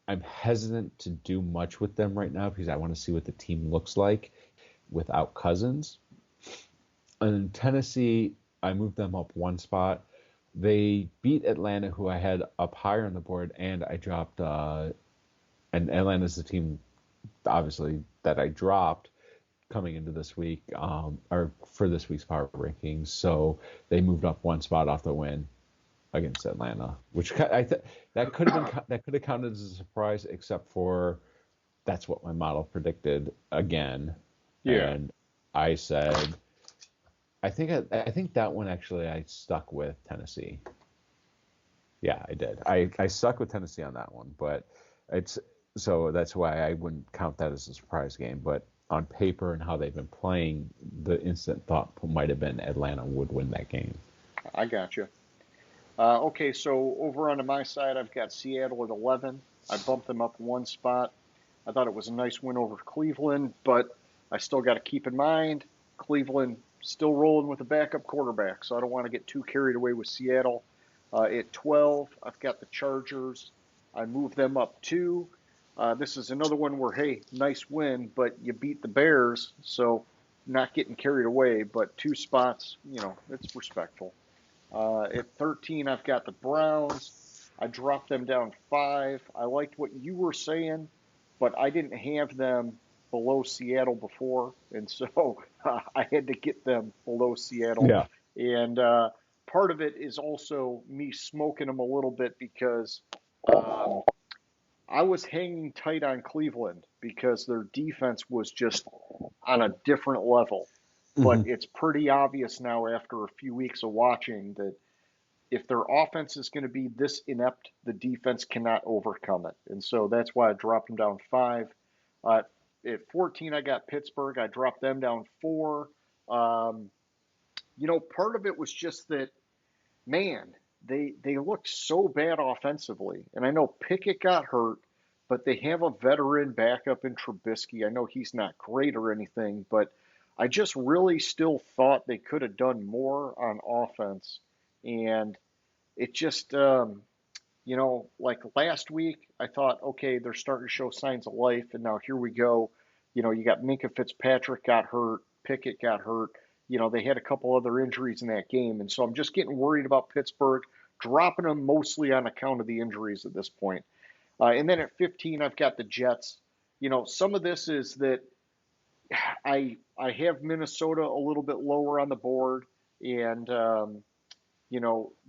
I'm hesitant to do much with them right now because I want to see what the team looks like without Cousins. And Tennessee, I moved them up 1 spot. They beat Atlanta, who I had up higher on the board, and I dropped. And Atlanta's the team, obviously, that I dropped coming into this week, or for this week's power rankings. So they moved up 1 spot off the win against Atlanta, which that could have counted as a surprise, except for that's what my model predicted again. Yeah. And I said. I think that one actually I stuck with Tennessee. Yeah, I did. I stuck with Tennessee on that one, but so that's why I wouldn't count that as a surprise game. But on paper and how they've been playing, the instant thought might have been Atlanta would win that game. I got you. Okay, so over onto my side, I've got Seattle at 11. I bumped them up 1 spot. I thought it was a nice win over Cleveland, but I still got to keep in mind Cleveland still rolling with a backup quarterback, so I don't want to get too carried away with Seattle. At 12, I've got the Chargers. I moved them up 2. This is another one where, hey, nice win, but you beat the Bears, so not getting carried away, but 2 spots, it's respectful. At 13, I've got the Browns. I dropped them down 5. I liked what you were saying, but I didn't have them below Seattle before, and so I had to get them below Seattle. Yeah. And part of it is also me smoking them a little bit because um, I was hanging tight on Cleveland because their defense was just on a different level. But Hmm. it's pretty obvious now after a few weeks of watching that if their offense is going to be this inept, the defense cannot overcome it. And so that's why I dropped them down 5. Uh, at 14, I got Pittsburgh. I dropped them down 4. Um, part of it was just that, man, they looked so bad offensively. And I know Pickett got hurt, but they have a veteran backup in Trubisky. I know he's not great or anything, but I just really still thought they could have done more on offense. And it just, like last week, I thought, okay, they're starting to show signs of life, and now here we go. You got Minka Fitzpatrick got hurt, Pickett got hurt. They had a couple other injuries in that game, and so I'm just getting worried about Pittsburgh, dropping them mostly on account of the injuries at this point. And then at 15, I've got the Jets. Some of this is that I have Minnesota a little bit lower on the board, and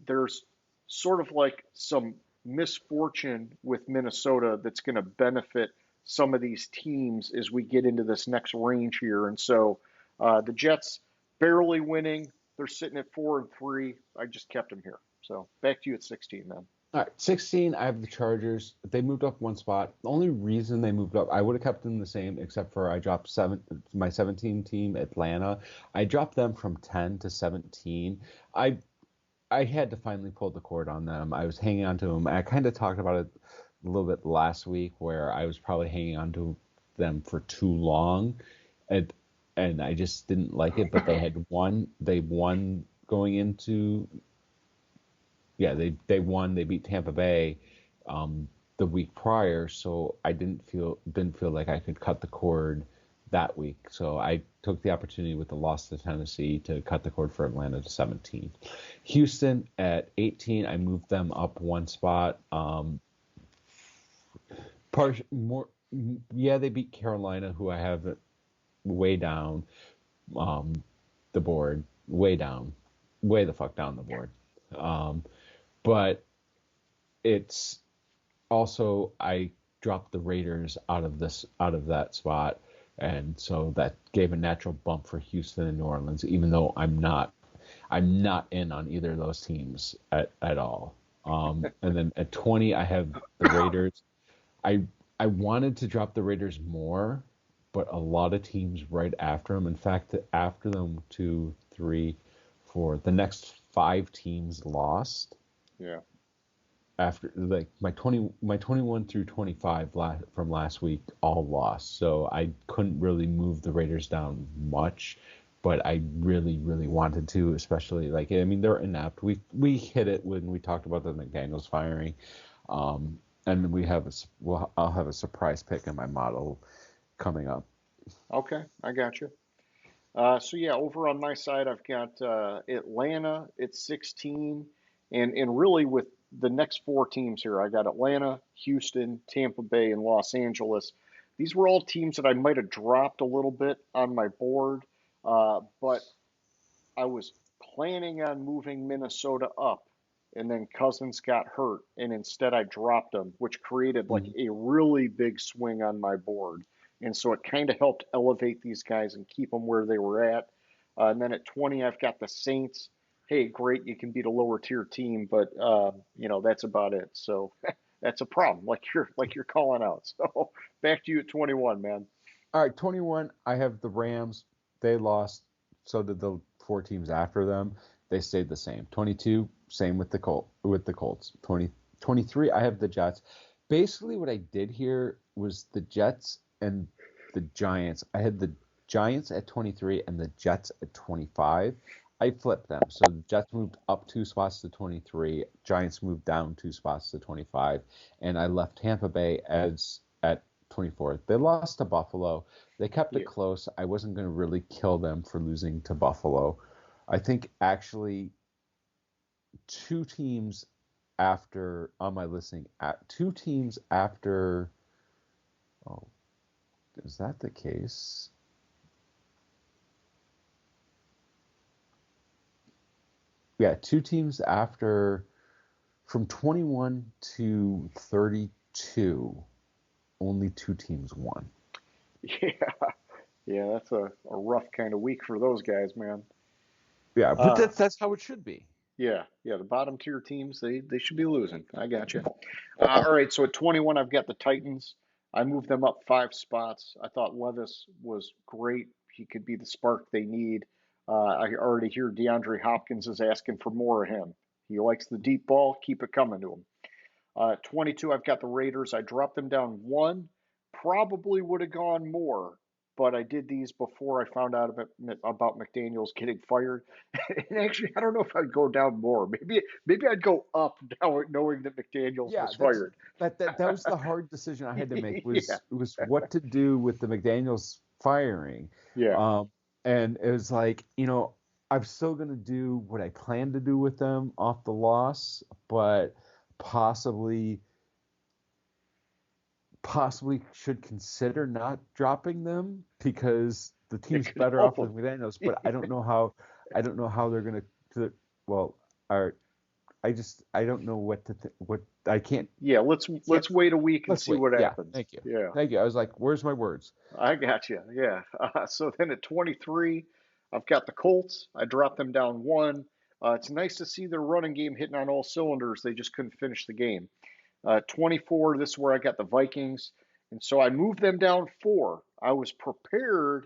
there's sort of like some misfortune with Minnesota that's going to benefit some of these teams as we get into this next range here. And so the Jets barely winning. They're sitting at 4-3. I just kept them here. So back to you at 16, man. All right, 16, I have the Chargers. They moved up one spot. The only reason they moved up, I would have kept them the same, except for I dropped my 17 team, Atlanta. I dropped them from 10 to 17. I had to finally pull the cord on them. I was hanging on to them. I kind of talked about it a little bit last week, where I was probably hanging on to them for too long, and I just didn't like it. But they had won. They won going into, yeah, they won. They beat Tampa Bay the week prior, so I didn't feel like I could cut the cord that week. So I took the opportunity with the loss to Tennessee to cut the cord for Atlanta to 17. Houston at 18, I moved them up one spot. More, yeah, they beat Carolina, who I have way down the board, way down, way the fuck down the board. Um, but it's also, I dropped the Raiders out of that spot, and so that gave a natural bump for Houston and New Orleans, even though I'm not in on either of those teams at all. And then at 20, I have the Raiders. I I wanted to drop the Raiders more, but a lot of teams right after them. In fact, after them, 2, 3, 4, the next 5 teams lost. Yeah. After like my 21 through 25 from last week all lost, so I couldn't really move the Raiders down much, but I really wanted to, especially like, I mean, they're inept. We hit it when we talked about the McDaniels firing, and I'll have a surprise pick in my model coming up. Okay, I got you. So yeah, over on my side, I've got Atlanta at 16, and really with the next 4 teams here, I got Atlanta, Houston, Tampa Bay, and Los Angeles. These were all teams that I might have dropped a little bit on my board, but I was planning on moving Minnesota up, and then Cousins got hurt, and instead I dropped him, which created like Mhm. a really big swing on my board. And so it kind of helped elevate these guys and keep them where they were at. And then at 20, I've got the Saints. Hey, great, you can beat a lower tier team, but that's about it. So that's a problem, like you're calling out. So back to you at 21, man. All right, 21, I have the Rams. They lost. So did the 4 teams after them. They stayed the same. 22, same with the Colts. 23, I have the Jets. Basically, what I did here was the Jets and the Giants. I had the Giants at 23 and the Jets at 25. I flipped them. So the Jets moved up 2 spots to 23. Giants moved down 2 spots to 25. And I left Tampa Bay as at 24th. They lost to Buffalo. They kept it Yeah. close. I wasn't going to really kill them for losing to Buffalo. I think actually 2 teams after on my listing, at 2 teams after. Oh, is that the case? yeah, two teams after from 21 to 32, only two teams won. Yeah, yeah, that's a rough kind of week for those guys, man. Yeah, but Uh, that's how it should be. yeah, yeah, the bottom tier teams, they should be losing. I got you. All right, so at 21, I've got the Titans. I moved them up 5 spots. I thought Levis was great. He could be the spark they need. I already hear DeAndre Hopkins is asking for more of him. He likes the deep ball. Keep it coming to him. 22, I've got the Raiders. I dropped them down 1. Probably would have gone more, but I did these before I found out about McDaniels getting fired. And actually, I don't know if I'd go down more. Maybe I'd go up now knowing that McDaniels Yeah, was fired. that was the hard decision I had to make Yeah, was what to do with the McDaniels firing. yeah. Um, and it was like, I'm still gonna do what I plan to do with them off the loss, but possibly should consider not dropping them because the It team's could better help off with them. McDaniels, but I don't know how they're gonna well, are I don't know what I Yeah, can't. let's wait a week and Let's see wait. what Yeah, happens. thank you. Yeah. Thank you. I was like, where's my words? I got you. Yeah. So then at 23, I've got the Colts. I dropped them down 1. It's nice to see their running game hitting on all cylinders. They just couldn't finish the game. 24, this is where I got the Vikings. And so I moved them down 4. I was prepared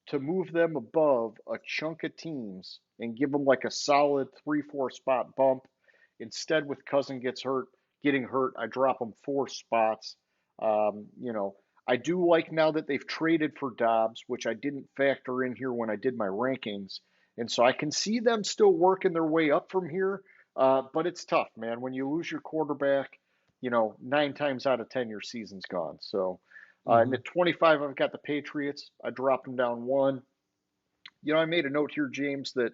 to move them above a chunk of teams and give them like a solid 3, 4 spot bump. Instead, with Cousin getting hurt, I drop them 4 spots. You know, I do like now that they've traded for Dobbs, which I didn't factor in here when I did my rankings. And so I can see them still working their way up from here. But it's tough, man. When you lose your quarterback, 9 times out of 10, your season's gone. So, and Hmm. at 25, I've got the Patriots. I dropped them down 1. I made a note here, James, that,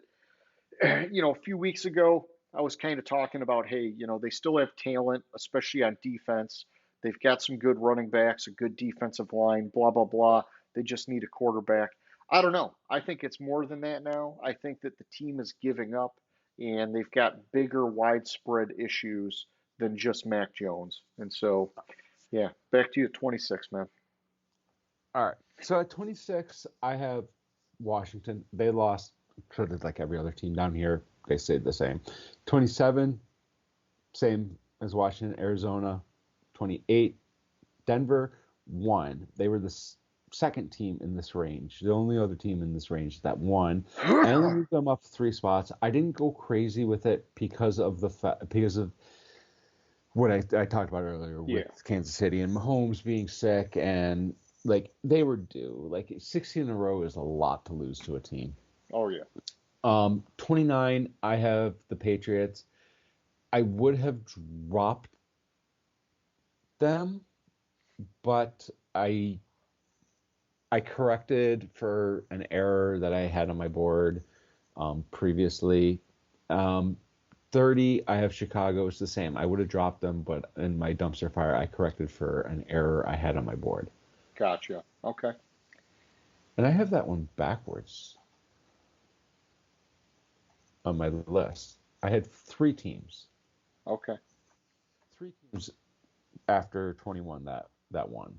a few weeks ago, I was kind of talking about, hey, they still have talent, especially on defense. They've got some good running backs, a good defensive line, blah, blah, blah. They just need a quarterback. I don't know. I think it's more than that now. I think that the team is giving up and they've got bigger, widespread issues than just Mac Jones. And so, yeah, back to you at 26, man. All right. So at 26, I have Washington. They lost, sort of like every other team down here. They stayed the same. 27, same as Washington. Arizona, 28. Denver, 1. They were the second team in this range. The only other team in this range that won. I only moved them up 3 spots. I didn't go crazy with it because of what I talked about earlier Yeah. with Kansas City and Mahomes being sick, and like they were due. Like 16 in a row is a lot to lose to a team. Oh, yeah. 29, I have the Patriots. I would have dropped them, but I corrected for an error that I had on my board previously. 30, I have Chicago. It's the same. I would have dropped them, but in my dumpster fire, I corrected for an error I had on my board. Gotcha. Okay. And I have that one backwards on my list. I had 3 teams. Okay. 3 teams after 21 that won.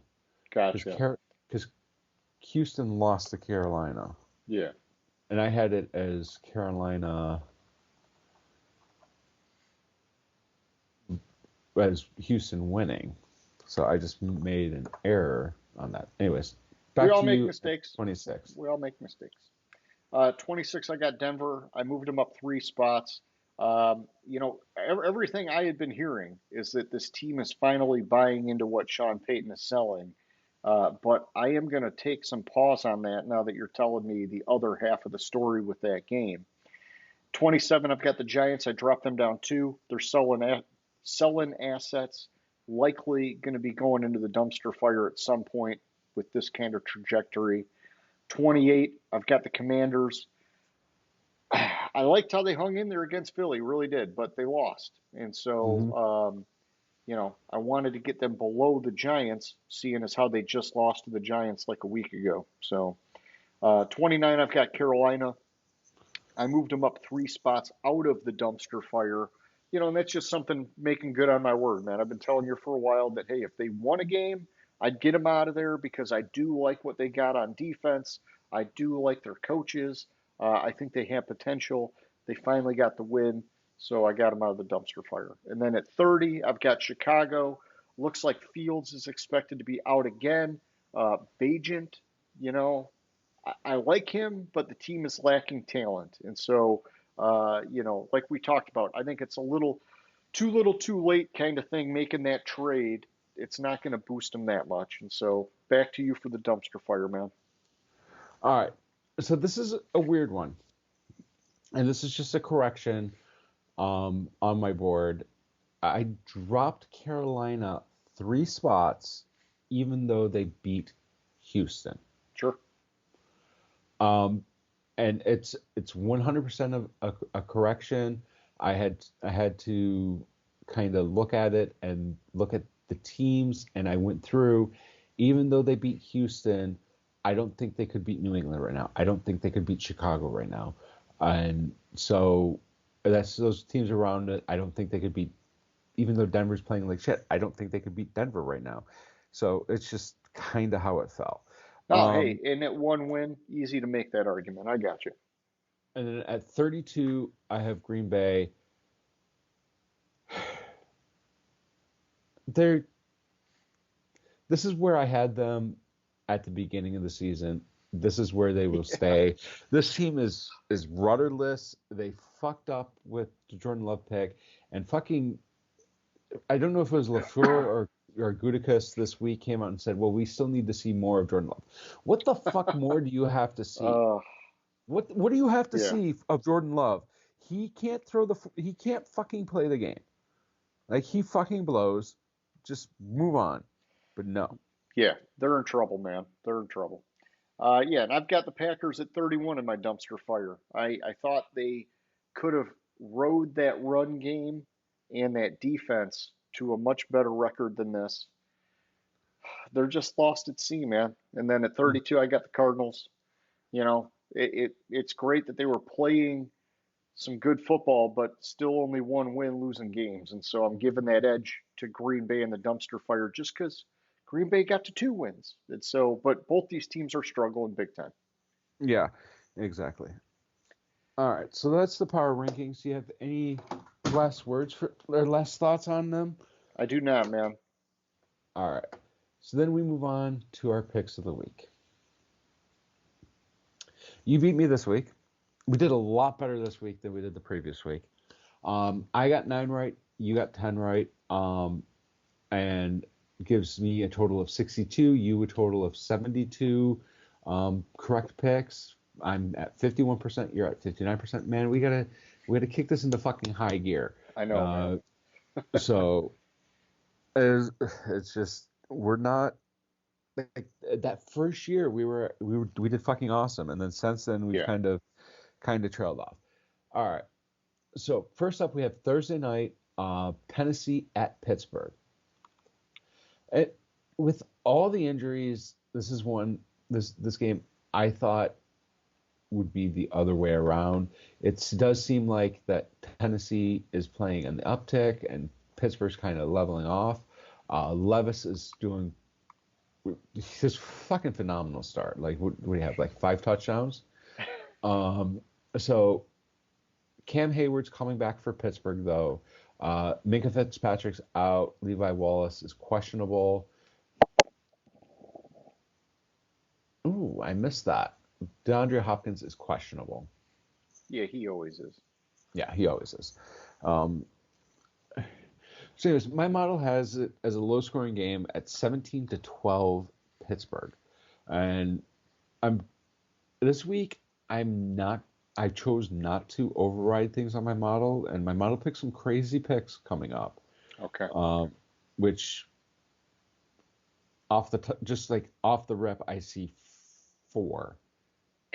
Gotcha. Because Houston lost to Carolina. Yeah. And I had it as Carolina as Houston winning. So I just made an error on that. Anyways, We back all to make you. mistakes. 26. We all make mistakes. 26, I got Denver. I moved them up 3 spots. Everything I had been hearing is that this team is finally buying into what Sean Payton is selling. But I am going to take some pause on that now that you're telling me the other half of the story with that game. 27, I've got the Giants. I dropped them down 2. They're selling assets, likely going to be going into the dumpster fire at some point with this kind of trajectory. 28, I've got the Commanders. I liked how they hung in there against Philly, really did, but they lost. And Hmm. so, I wanted to get them below the Giants, seeing as how they just lost to the Giants like a week ago. So, 29, I've got Carolina. I moved them up 3 spots out of the dumpster fire. And that's just something making good on my word, man. I've been telling you for a while that, hey, if they won a game, I'd get them out of there because I do like what they got on defense. I do like their coaches. I think they have potential. They finally got the win, so I got them out of the dumpster fire. And then at 30, I've got Chicago. Looks like Fields is expected to be out again. Bajent, you know, I like him, but the team is lacking talent. And so, like we talked about, I think it's a little too late kind of thing making that trade. It's not going to boost them that much. And so, back to you for the dumpster fire, man. All right. So this is a weird one, and this is just a correction on my board. I dropped Carolina 3 spots, even though they beat Houston. Sure. And it's 100% of a correction. I had to kind of look at it and look at the teams, and I went through. Even though they beat Houston, I don't think they could beat New England right now. I don't think they could beat Chicago right now, and so that's those teams around it. I don't think they could beat. Even though Denver's playing like shit, I don't think they could beat Denver right now. So it's just kind of how it fell. Oh, hey, and at one win, easy to make that argument. I got you. And then at 32, I have Green Bay. This is where I had them at the beginning of the season. This is where they will stay. This team is rudderless. They fucked up with the Jordan Love pick, and fucking, I don't know if it was LaFleur or Gutekunst this week came out and said, well, we still need to see more of Jordan Love. What the fuck more do you have to see? What do you have to see of Jordan Love? He can't he can't fucking play the game. Like, he fucking blows. Just move on. But no. Yeah, they're in trouble, man. They're in trouble. And I've got the Packers at 31 in my dumpster fire. I thought they could have rode that run game and that defense to a much better record than this. They're just lost at sea, man. And then at 32, I got the Cardinals. It's great that they were playing some good football, but still only one win, losing games. And so I'm giving that edge to Green Bay in the dumpster fire just because Green Bay got to 2 wins. And so, but both these teams are struggling big time. Yeah, exactly. All right, so that's the power rankings. Do you have any last words or last thoughts on them? I do not, man. All right. So then we move on to our picks of the week. You beat me this week. We did a lot better this week than we did the previous week. I got 9 right. You got 10 right. And gives me a total of 62. You a total of 72 correct picks. I'm at 51%. You're at 59%. Man, we gotta kick this into fucking high gear. I know. So it's just, we're not, like, that first year we did fucking awesome, and then since then we've kind of trailed off. All right. So first up, we have Thursday night, Tennessee at Pittsburgh. With all the injuries, this game I thought would be the other way around. It does seem like that Tennessee is playing an uptick and Pittsburgh's kind of leveling off. Levis is doing this fucking phenomenal start. Like, what do you have? Like 5 touchdowns. So Cam Hayward's coming back for Pittsburgh though. Minka Fitzpatrick's out. Levi Wallace is questionable. Ooh, I missed that. DeAndre Hopkins is questionable. Yeah, he always is. Yeah, he always is. So anyways, my model has it as a low-scoring game at 17-12 Pittsburgh. And this week I chose not to override things on my model, and my model picked some crazy picks coming up. Okay. Which off the rep, I see 4.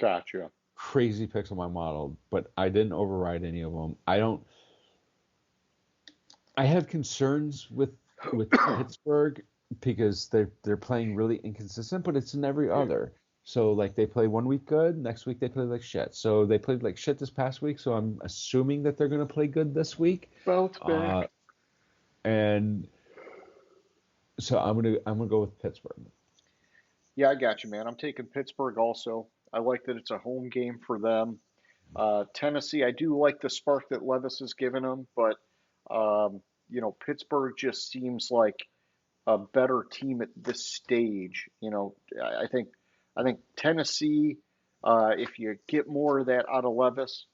Gotcha. Crazy picks on my model, but I didn't override any of them. I have concerns with Pittsburgh because they're playing really inconsistent, but it's in every other. So like they play one week good, next week they play like shit. So they played like shit this past week, so I'm assuming that they're gonna play good this week. Bounce Uh, back. and so I'm gonna go with Pittsburgh. Yeah, I got you, man. I'm taking Pittsburgh also. I like that it's a home game for them. Tennessee, I do like the spark that Levis has given them, but Pittsburgh just seems like a better team at this stage. I think Tennessee, if you get more of that out of Levis,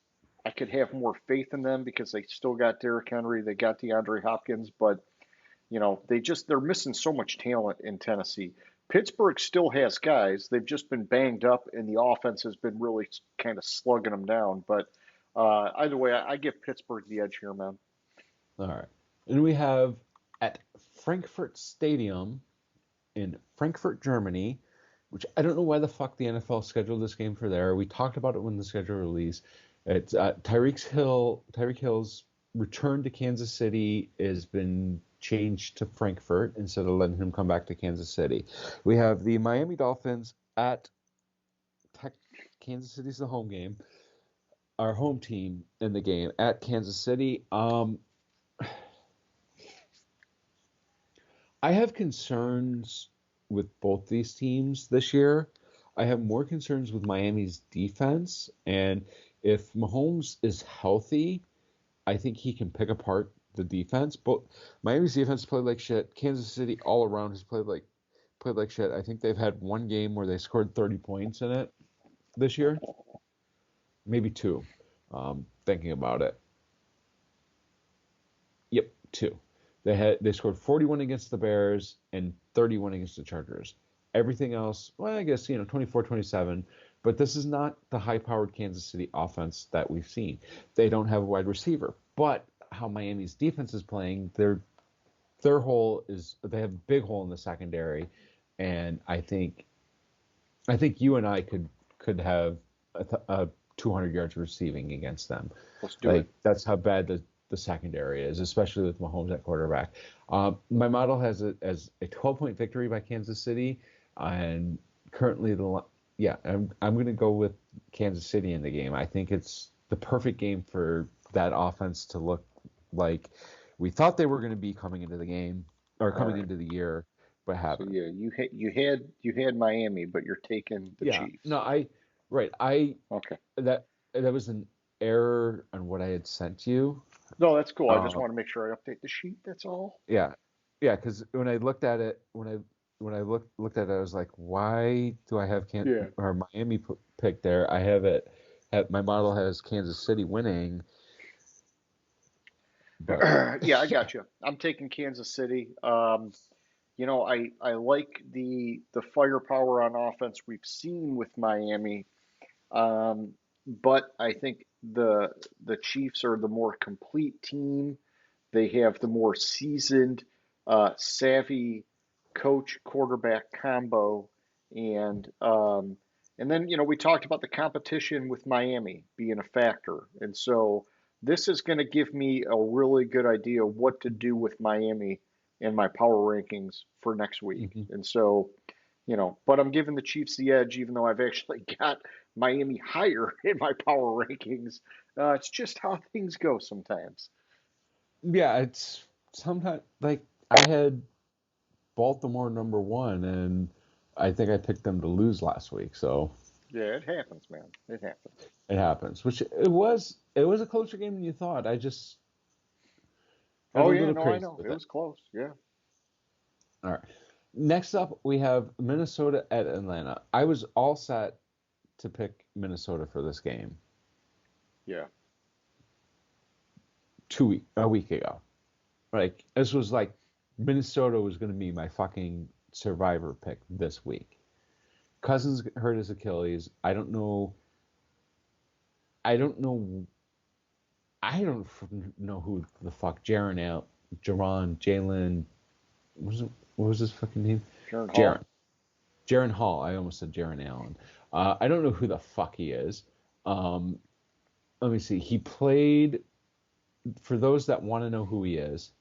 I could have more faith in them because they still got Derrick Henry, they got DeAndre Hopkins, but they're missing so much talent in Tennessee. Pittsburgh still has guys. They've just been banged up, and the offense has been really kind of slugging them down. But either way, I give Pittsburgh the edge here, man. All right. And we have at Frankfurt Stadium in Frankfurt, Germany, which I don't know why the fuck the NFL scheduled this game for there. We talked about it when the schedule released. It's Tyreek Hill's return to Kansas City has been changed to Frankfurt instead of letting him come back to Kansas City. We have the Miami Dolphins at Kansas City's the home game. Our home team in the game at Kansas City. I have concerns with both these teams this year. I have more concerns with Miami's defense, and if Mahomes is healthy, I think he can pick apart the defense. But Miami's defense played like shit. Kansas City all around has played like shit. I think they've had one game where they scored 30 points in it this year, maybe two. Thinking about it, yep, two. They scored 41 against the Bears and 31 against the Chargers. Everything else, well, I guess 24-27. But this is not the high-powered Kansas City offense that we've seen. They don't have a wide receiver. But how Miami's defense is playing, their hole is they have a big hole in the secondary, and I think you and I could have a 200 yards receiving against them. Let's do it. That's how bad the secondary is, especially with Mahomes at quarterback. My model has it as a 12-point victory by Kansas City, and currently I'm going to go with Kansas City in the game. I think it's the perfect game for that offense to look like we thought they were going to be coming into the game or coming into the year, but haven't. So yeah, you had Miami, but you're taking the Chiefs. No, Okay. that was an error on what I had sent you. No, that's cool. I just want to make sure I update the sheet. That's all. Yeah, because when I looked at it, looked at it, I was like, why do I have or Miami pick there? I have it. My model has Kansas City winning. But... yeah, I got you. I'm taking Kansas City. I like the firepower on offense we've seen with Miami, but I think the Chiefs are the more complete team. They have the more seasoned, savvy coach quarterback combo, and then we talked about the competition with Miami being a factor, and so this is going to give me a really good idea of what to do with Miami in my power rankings for next week. Mm-hmm. And so, but I'm giving the Chiefs the edge, even though I've actually got Miami higher in my power rankings. It's just how things go sometimes. Yeah, it's sometimes like I had Baltimore number one, and I think I picked them to lose last week. So yeah, it happens, man. It happens. It happens. Which it was a closer game than you thought. I Oh yeah, no, I know it was close. Yeah. All right. Next up, we have Minnesota at Atlanta. I was all set to pick Minnesota for this game. Yeah. A week ago. Like this was like Minnesota was going to be my fucking survivor pick this week. Cousins hurt his Achilles. I don't know who the fuck Jalen. What was his fucking name? Jaron Hall. I almost said Jaron Allen. I don't know who the fuck he is. Let me see. He played. For those that want to know who he is,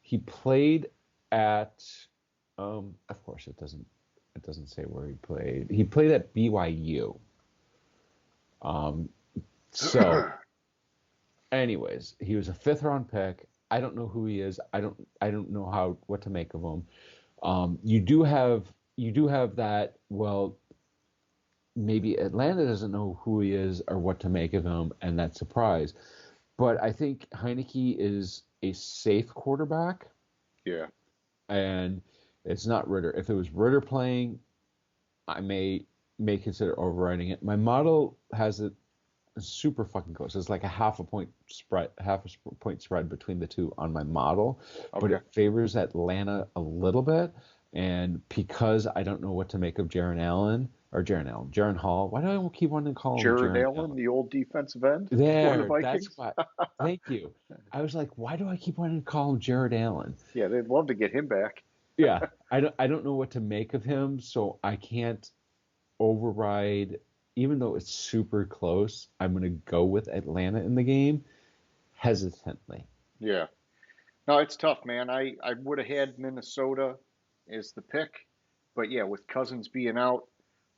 he played at. Of course, it doesn't. It doesn't say where he played. He played at BYU. So, anyways, he was a fifth round pick. I don't know who he is. I don't know what to make of him. You do have that. Well, maybe Atlanta doesn't know who he is or what to make of him, and that surprise. But I think Heineke is a safe quarterback, Yeah. and it's not Ritter. If it was Ritter playing, I may consider overriding it. My model has it super fucking close. It's like a half a point spread between the two on my model, but Okay. it favors Atlanta a little bit. And because I don't know what to make of Jaron Hall. Why do I keep wanting to call him Jared Jaron Allen, Allen? the old defensive end for the There, that's Vikings. why. Thank you. I was like, why do I keep wanting to call him Jared Allen? Yeah, they'd love to get him back. Yeah, I don't know what to make of him, so I can't override. Even though it's super close, I'm gonna go with Atlanta in the game hesitantly. Yeah. No, it's tough, man. I would have had Minnesota as the pick, but yeah, with Cousins being out,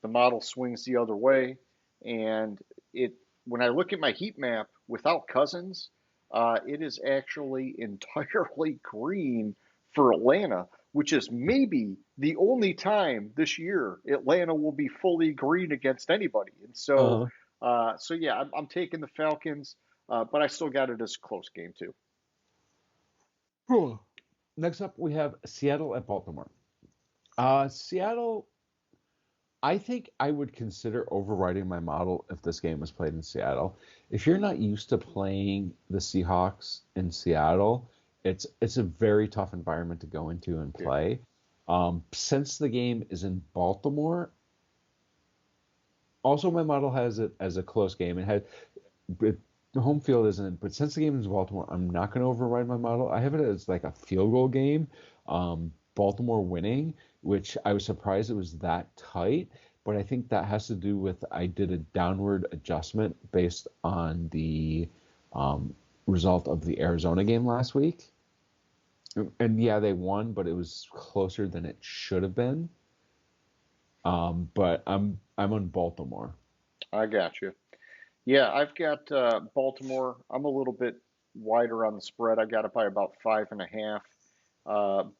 the model swings the other way. And it when I look at my heat map without Cousins, it is actually entirely green for Atlanta, which is maybe the only time this year Atlanta will be fully green against anybody. And so, Uh, yeah, I'm taking the Falcons, but I still got it as a close game too. Cool. Next up, we have Seattle at Baltimore. Seattle, I think I would consider overriding my model if this game was played in Seattle. If you're not used to playing the Seahawks in Seattle, it's a very tough environment to go into and Yeah. play. Since the game is in Baltimore, also my model has it as a close game. The home field isn't, but since the game is in Baltimore, I'm not going to override my model. I have it as like a field goal game. Baltimore winning, which I was surprised it was that tight, but I think that has to do with I did a downward adjustment based on the um, result of the Arizona game last week. And yeah, they won, but it was closer than it should have been. But I'm on Baltimore. I got you. Yeah, I've got Baltimore. I'm a little bit wider on the spread. I got it by about 5.5.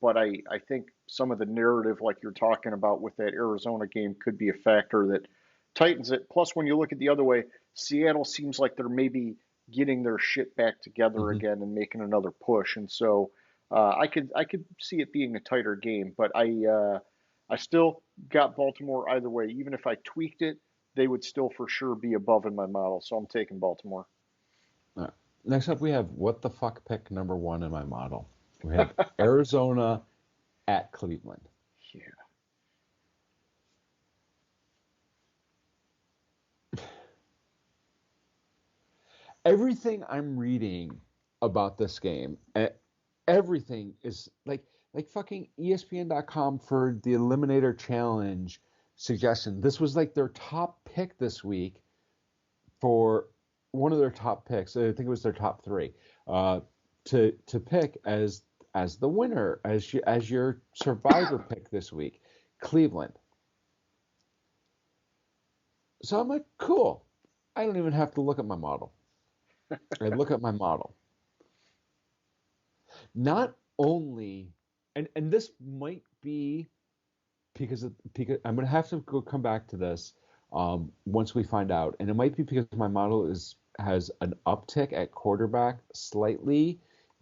But I think some of the narrative, like you're talking about with that Arizona game, could be a factor that tightens it. Plus, when you look at the other way, Seattle seems like they're maybe getting their shit back together Hmm. again and making another push. And so I could see it being a tighter game. But I still got Baltimore either way. Even if I tweaked it, they would still for sure be above in my model. So I'm taking Baltimore. All right. Next up, we have what the fuck pick number one in my model. We have Arizona at Cleveland. Yeah. Everything I'm reading about this game, everything is like fucking ESPN.com for the Eliminator Challenge suggestion. This was like their top pick this week for one of their top picks. I think it was their top three to pick as the winner as your survivor pick this week, Cleveland. So I'm like, cool. I don't even have to look at my model. I look at my model. Not only, and this might be because I'm gonna have to come back to this once we find out, and it might be because my model has an uptick at quarterback slightly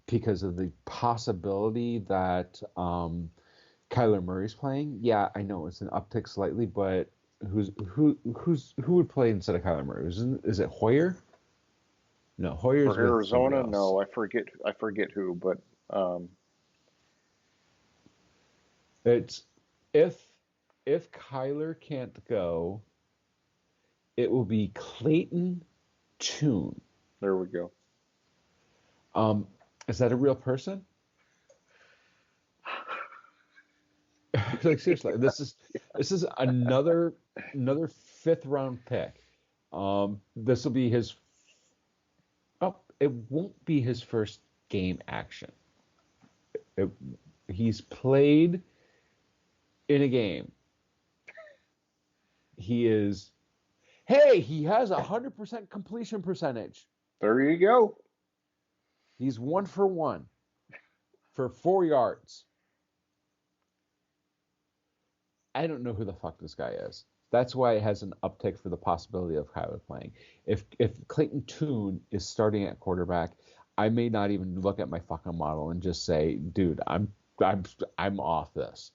because of the possibility that Kyler Murray's playing. Yeah, I know it's an uptick slightly, but who would play instead of Kyler Murray? Is it Hoyer? No, Hoyer's For with somebody Arizona, else. no, I forget who, but um, It's if if Kyler can't go, it will be Clayton Tune. there we go. Um, is that a real person? Like seriously, this is another fifth round pick. This will be his. Oh, it won't be his first game action. It, he's played in a game. He is. Hey, he has 100% completion percentage. There you go. He's 1 for 1 for 4 yards. I don't know who the fuck this guy is. That's why it has an uptick for the possibility of Kyler playing. If Clayton Tune is starting at quarterback, I may not even look at my fucking model and just say, dude, I'm off this.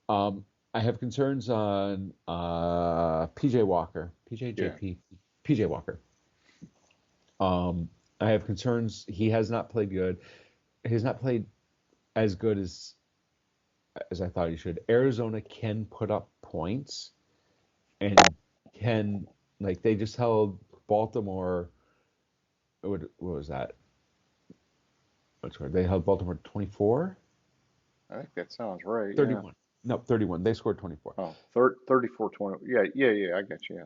I have concerns on PJ Walker, PJ Walker. I have concerns. He has not played good. He has not played as good as I thought he should. Arizona can put up points and can, like, they just held Baltimore. What was that? They held Baltimore 24? I think that sounds right. 31. Yeah. No, 31. They scored 24. Oh, 34-20. Yeah. I got you. Yeah.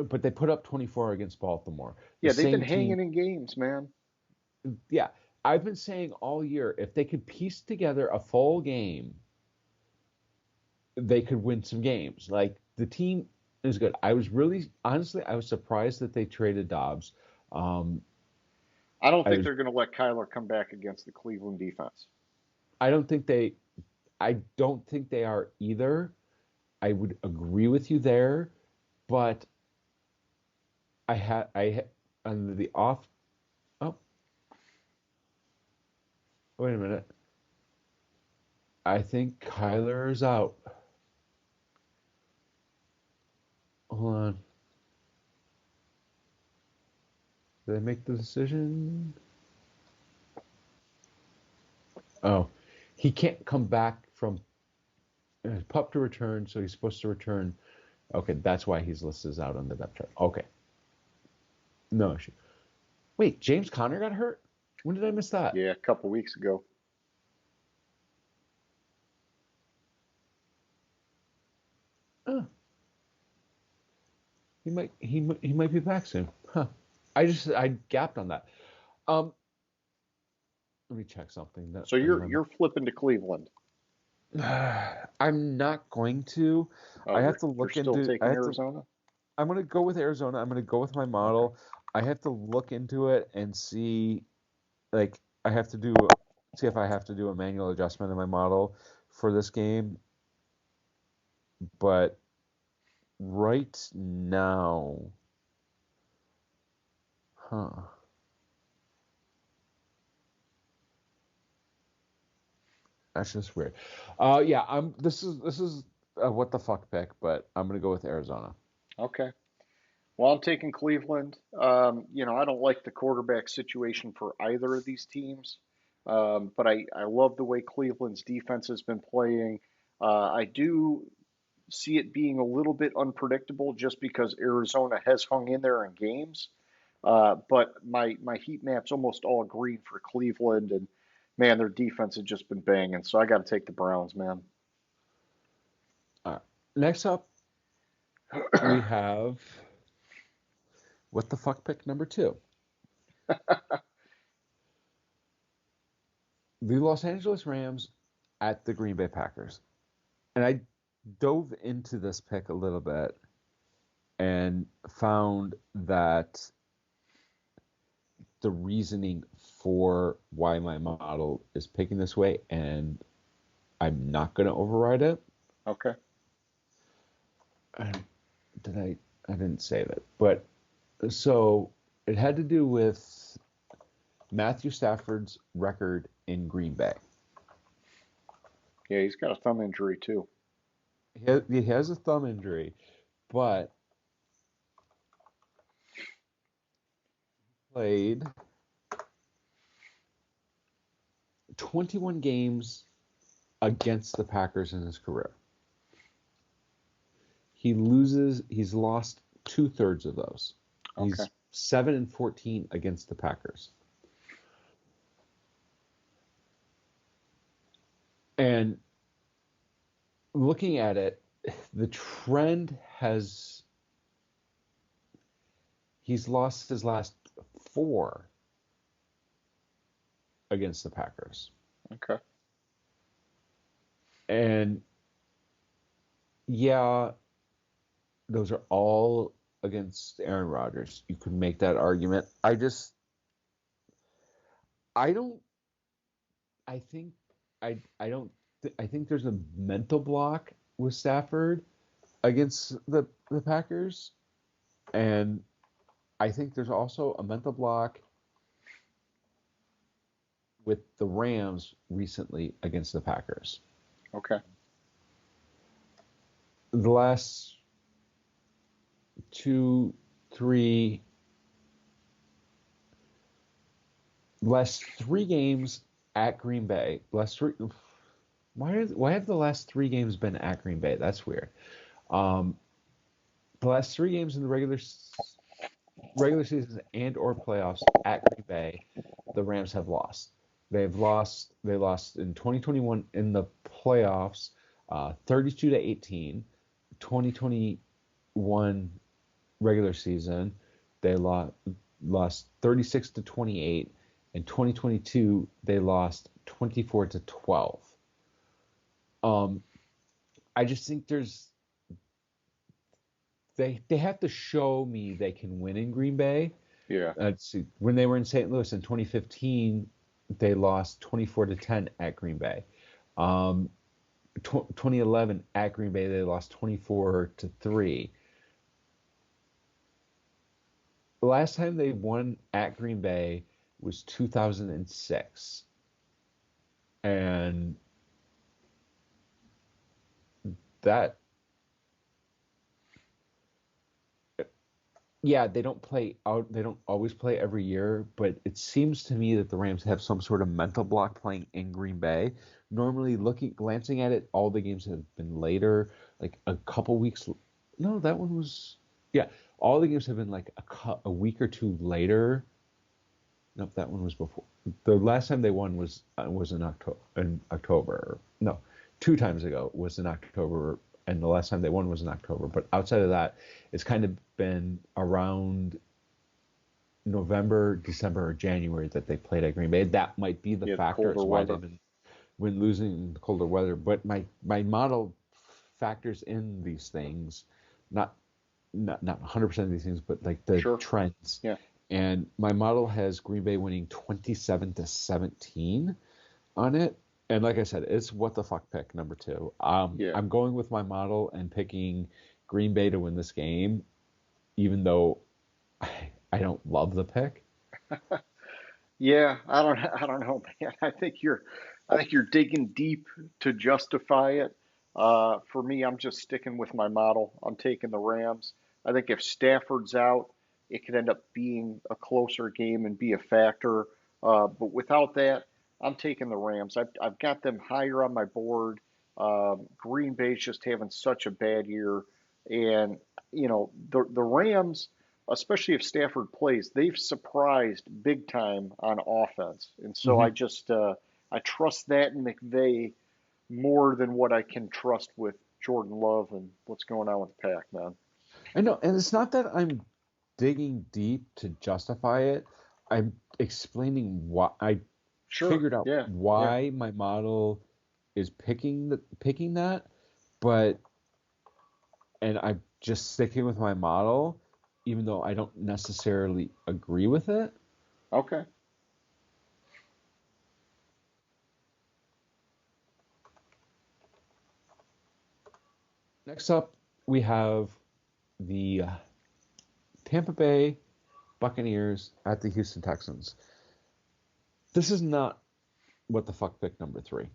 But they put up 24 against Baltimore. Yeah, they've been same team. hanging in games, man. Yeah, I've been saying all year, if they could piece together a full game, they could win some games. Like, the team is good. I was surprised that they traded Dobbs. I don't think they're going to let Kyler come back against the Cleveland defense. I don't think they are either. I would agree with you there, but under the off. Oh, wait a minute. I think Kyler is out. Hold on. Did I make the decision? Oh, he can't come back from pup to return, so he's supposed to return. Okay, that's why he's listed as out on the depth chart. Okay. No issue. Wait, James Conner got hurt? When did I miss that? Yeah, a couple weeks ago. Oh. He might be back soon. Huh. I gapped on that. Let me check something. So you're flipping to Cleveland. I'm not going to. I have to look you're still into. taking Arizona? I'm going to go with Arizona. I'm going to go with my model. I have to look into it and see, like, see if I have to do a manual adjustment in my model for this game. But right now, that's just weird. Yeah, this is a what the fuck pick, but I'm going to go with Arizona. Okay. Well, I'm taking Cleveland. I don't like the quarterback situation for either of these teams, but I love the way Cleveland's defense has been playing. I do see it being a little bit unpredictable just because Arizona has hung in there in games. But my heat maps almost all green for Cleveland, and man, their defense has just been banging. So I got to take the Browns, man. All right. Next up, we have what the fuck pick number 2. The Los Angeles Rams at the Green Bay Packers. And I dove into this pick a little bit and found that the reasoning for why my model is picking this way, and I'm not going to override it. Okay. I didn't say that, but so it had to do with Matthew Stafford's record in Green Bay. Yeah, he's got a thumb injury too. He has a thumb injury, but played 21 games against the Packers in his career. He's lost 2/3 of those. Okay. He's 7-14 against the Packers. And looking at it, the trend he's lost his last 4 against the Packers. Okay. And yeah, those are all against Aaron Rodgers. You could make that argument. I don't. I think I don't. I think there's a mental block with Stafford against the Packers, and I think there's also a mental block with the Rams recently against the Packers. Okay. The last two, three, last three games at Green Bay. Why have the last three games been at Green Bay? That's weird. The last three games in the regular season and or playoffs at Green Bay, the Rams have lost. They lost in 2021 in the playoffs, 32-18. 2021 regular season, they lost 36-28. In 2022, they lost 24-12. I just think they have to show me they can win in Green Bay. Yeah. When they were in St. Louis in 2015, they lost 24-10 at Green Bay. 2011 at Green Bay, they lost 24-3. The last time they won at Green Bay was 2006. And that, yeah, they don't always play every year, but it seems to me that the Rams have some sort of mental block playing in Green Bay. Normally glancing at it, all the games have been later, like a couple weeks. No, that one was, yeah, all the games have been like a week or two later. Nope, that one was before. The last time they won was in October. No, two times ago was in October, and the last time they won was in October. But outside of that, it's kind of been around November, December, or January that they played at Green Bay. That might be the factor as why they've been when losing in the colder weather. But my model factors in these things, not 100% of these things, but like the trends. Yeah. And my model has Green Bay winning 27-17 on it. And like I said, it's what the fuck pick number 2. I'm going with my model and picking Green Bay to win this game, even though I don't love the pick. Yeah, I don't know, man. I think you're digging deep to justify it. For me, I'm just sticking with my model. I'm taking the Rams. I think if Stafford's out, it could end up being a closer game and be a factor. But without that, I'm taking the Rams. I've got them higher on my board. Green Bay's just having such a bad year, and the Rams, especially if Stafford plays, they've surprised big time on offense, and so I just I trust that in McVay more than what I can trust with Jordan Love and what's going on with the Pack, man. I know, and it's not that I'm digging deep to justify it. I'm explaining why I figured out why my model is picking that, and I'm just sticking with my model, even though I don't necessarily agree with it. Okay. Next up, we have the Tampa Bay Buccaneers at the Houston Texans. This is not what the fuck pick number 3.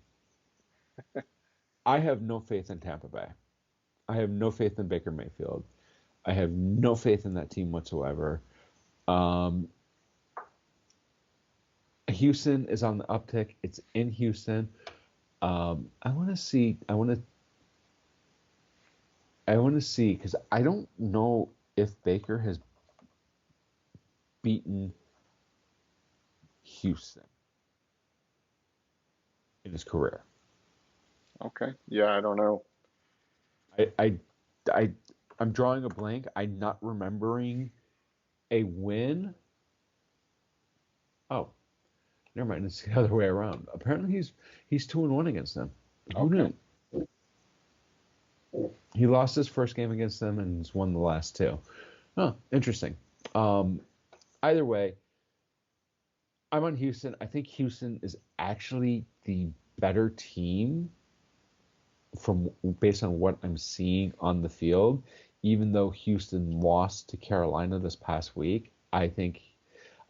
I have no faith in Tampa Bay. I have no faith in Baker Mayfield. I have no faith in that team whatsoever. Houston is on the uptick. It's in Houston. I want to see because I don't know if Baker has beaten Houston in his career. Okay. Yeah, I don't know. I'm drawing a blank. I'm not remembering a win. Oh, never mind. It's the other way around. Apparently, he's 2-1 against them. Who knew? He lost his first game against them and has won the last two. Oh, interesting. Either way, I'm on Houston. I think Houston is actually the better team based on what I'm seeing on the field. Even though Houston lost to Carolina this past week, I think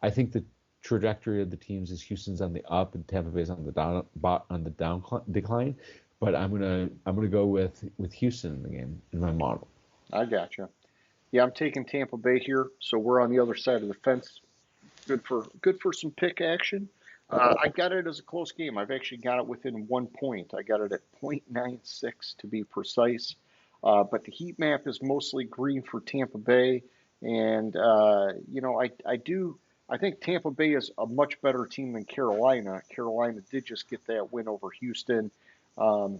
the trajectory of the teams is Houston's on the up and Tampa Bay's on the down decline. But I'm gonna go with Houston in the game in my model. I gotcha. Yeah, I'm taking Tampa Bay here, so we're on the other side of the fence. Good for some pick action. I got it as a close game. I've actually got it within 1 point. I got it at .96 to be precise. But the heat map is mostly green for Tampa Bay, and I think Tampa Bay is a much better team than Carolina. Carolina did just get that win over Houston. Um,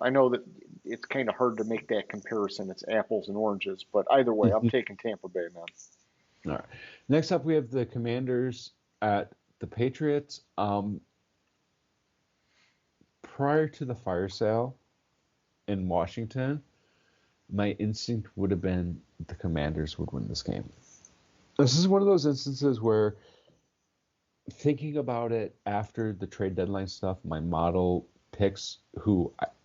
I know that it's kind of hard to make that comparison. It's apples and oranges, but either way, I'm taking Tampa Bay, man. All right. Next up, we have the Commanders at the Patriots. Prior to the fire sale in Washington, my instinct would have been the Commanders would win this game. This is one of those instances where, thinking about it after the trade deadline stuff, my model picks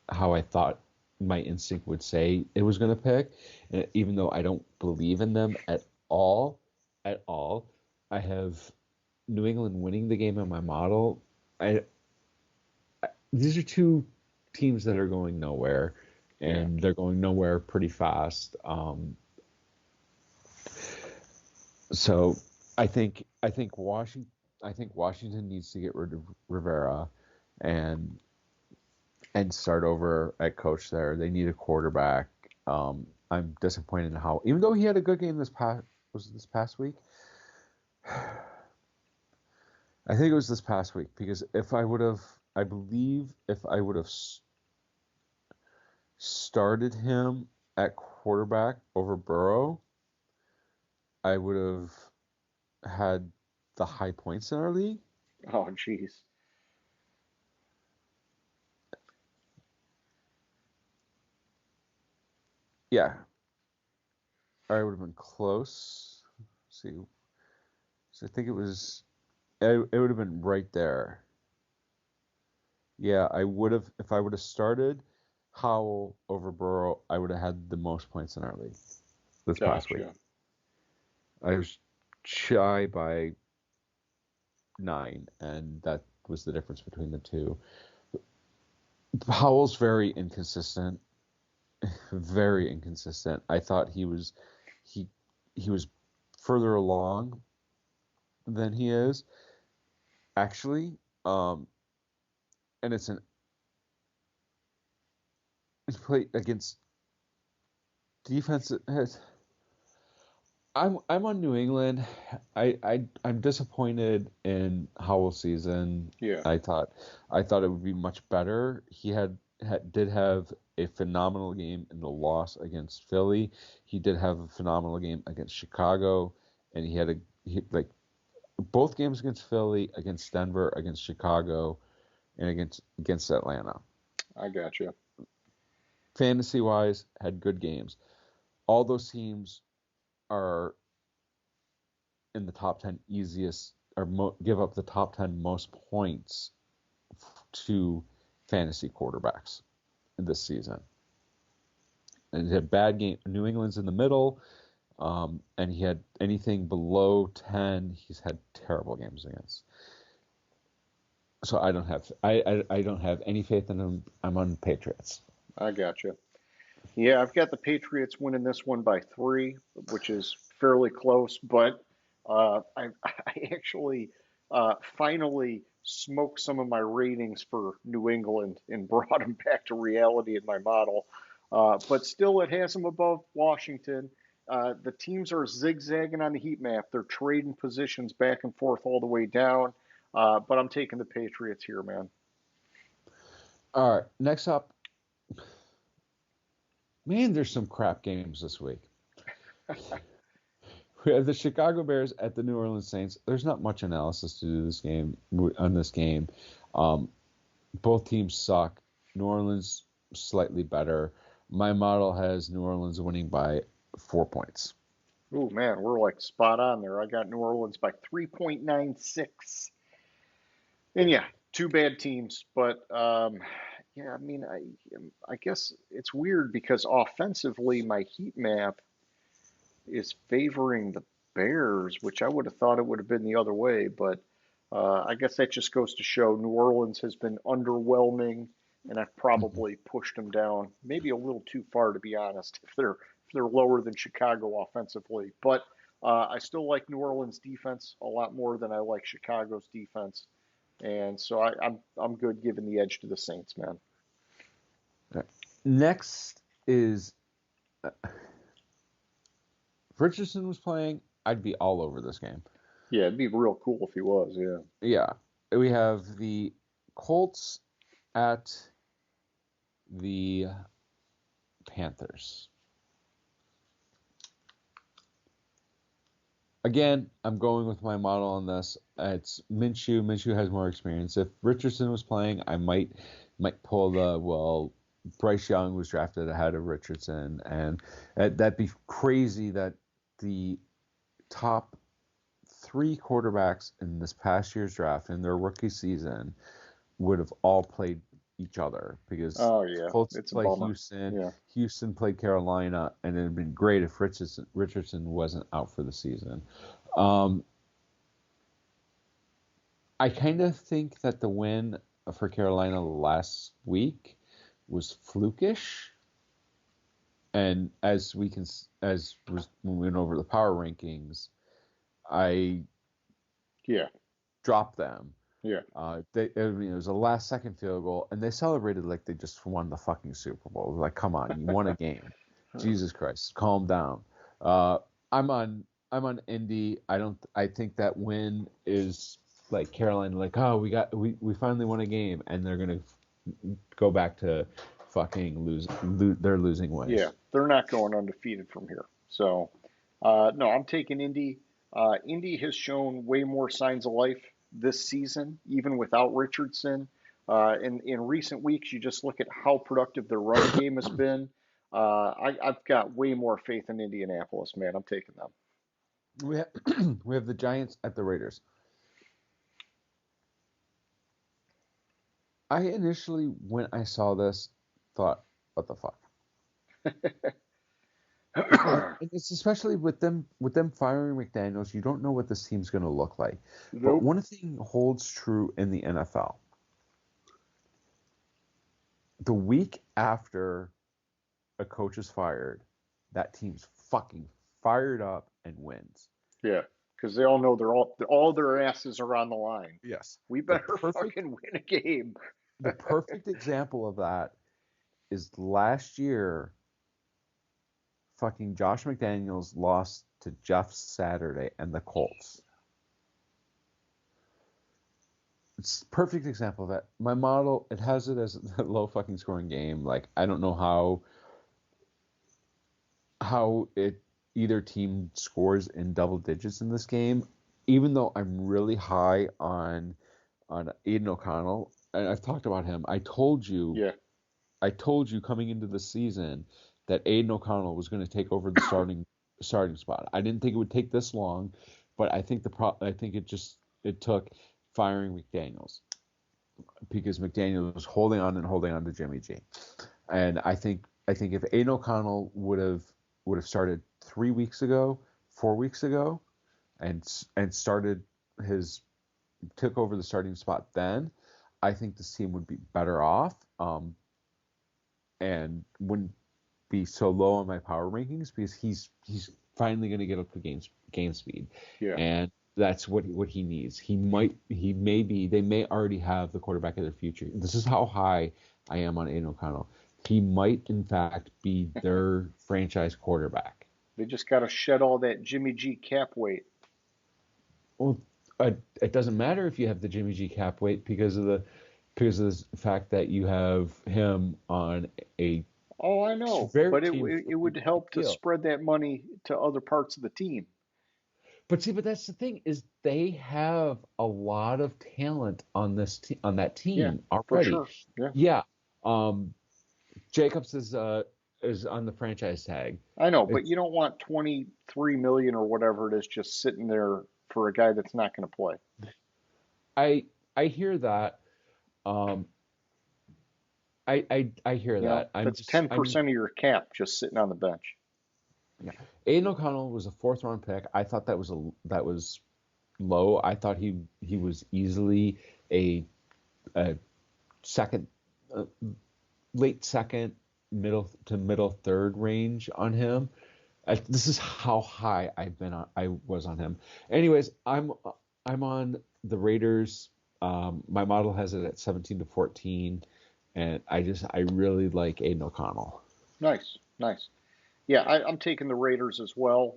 how I thought my instinct would say it was going to pick, and even though I don't believe in them at all, I have New England winning the game in my model. These are two teams that are going nowhere, and they're going nowhere pretty fast. So I think Washington needs to get rid of Rivera and start over at coach there. They need a quarterback. I'm disappointed in how, even though he had a good game this past week. I think it was this past week, because I believe if I would have started him at quarterback over Burrow, I would have had the high points in our league. Oh, jeez. Yeah. I would have been close. Let's see. So I think it would have been right there. Yeah, I would have, if I would have started Howell over Burrow, I would have had the most points in our league this past week. I was shy by 9, and that was the difference between the two. Howell's very inconsistent. Very inconsistent. I thought he was further along than he is actually, and it's play against defense. I'm on New England. I'm disappointed in Howell's season. Yeah. I thought it would be much better. He did have a phenomenal game in the loss against Philly. He did have a phenomenal game against Chicago, and he had both games against Philly, against Denver, against Chicago, and against Atlanta. I gotcha. Fantasy wise, had good games. All those teams are in the top 10 easiest, or give up the top 10 most points to fantasy quarterbacks in this season. And he had bad game. New England's in the middle, and he had anything below 10. He's had terrible games against. So I don't have any faith in him. I'm on Patriots. I gotcha. Yeah, I've got the Patriots winning this one by 3, which is fairly close, but I actually finally smoked some of my ratings for New England and brought them back to reality in my model. But still, it has them above Washington. The teams are zigzagging on the heat map. They're trading positions back and forth all the way down. But I'm taking the Patriots here, man. All right, next up. Man, there's some crap games this week. We have the Chicago Bears at the New Orleans Saints. There's not much analysis to do on this game. Both teams suck. New Orleans slightly better. My model has New Orleans winning by 4 points. Oh man, we're like spot on there. I got New Orleans by 3.96. And yeah, two bad teams, but yeah, I mean, I guess it's weird because offensively, my heat map is favoring the Bears, which I would have thought it would have been the other way, but I guess that just goes to show New Orleans has been underwhelming, and I've probably pushed them down maybe a little too far, to be honest, if they're lower than Chicago offensively. But I still like New Orleans defense a lot more than I like Chicago's defense, and so I'm good giving the edge to the Saints, man. Okay. Next is if Richardson was playing, I'd be all over this game. Yeah, it'd be real cool if he was. Yeah. Yeah. We have the Colts at the Panthers. Again, I'm going with my model on this. It's Minshew. Minshew has more experience. If Richardson was playing, I might pull Bryce Young was drafted ahead of Richardson, and that'd be crazy that the top 3 quarterbacks in this past year's draft in their rookie season would have all played each other because Colts play Houston. Yeah. Houston played Carolina, and it'd been great if Richardson wasn't out for the season. I kind of think that the win for Carolina last week was flukish, and when we went over the power rankings, I dropped them. Yeah. It was a last-second field goal, and they celebrated like they just won the fucking Super Bowl. Like, come on, you won a game. Jesus Christ, calm down. I'm on Indy. I think that win is like Carolina. Like, oh, we finally won a game, and they're gonna go back to fucking their losing ways. Yeah, they're not going undefeated from here. So, no, I'm taking Indy. Indy has shown way more signs of life this season, even without Richardson. In recent weeks, you just look at how productive their running game has been. I've got way more faith in Indianapolis, man. I'm taking them. We have the Giants at the Raiders. I initially, when I saw this, thought, what the fuck? It's especially with them firing McDaniels, you don't know what this team's going to look like. Nope. But one thing holds true in the NFL. The week after a coach is fired, that team's fucking fired up and wins. Yeah, because they all know all their asses are on the line. Yes. We better fucking win a game. The perfect example of that is last year. Fucking Josh McDaniels lost to Jeff Saturday and the Colts. It's a perfect example of that. My model, it has it as a low fucking scoring game. Like, I don't know how either team scores in double digits in this game, even though I'm really high on Aiden O'Connell, and I've talked about him. I told you coming into the season that Aiden O'Connell was going to take over the starting spot. I didn't think it would take this long, but I think it took firing McDaniels because McDaniels was holding on to Jimmy G. And I think if Aiden O'Connell would have started 4 weeks ago, and took over the starting spot then, I think this team would be better off, and wouldn't be so low on my power rankings because he's finally going to get up to game speed. Yeah. And that's what he needs. They may already have the quarterback of their future. This is how high I am on Aiden O'Connell. He might in fact be their franchise quarterback. They just got to shed all that Jimmy G cap weight. Well, it doesn't matter if you have the Jimmy G cap weight because of the fact that you have him on a. Oh, I know, but it would help to spread that money to other parts of the team. But that's the thing is they have a lot of talent on that team already. For sure. Yeah. Jacobs is is on the franchise tag. I know, but It's you don't want 23 million or whatever it is just sitting there for a guy that's not going to play. I I hear that. Um, I hear You know, that. I'm that's just I'm 10% of your cap just sitting on the bench. Yeah. Aiden O'Connell was a fourth round pick. I thought that was low. I thought he was easily a second, uh, late second, middle third range on him. This is how high I was on him. Anyways, I'm on the Raiders. My model has it at 17-14, and I really like Aiden O'Connell. Nice, nice. Yeah, I'm taking the Raiders as well.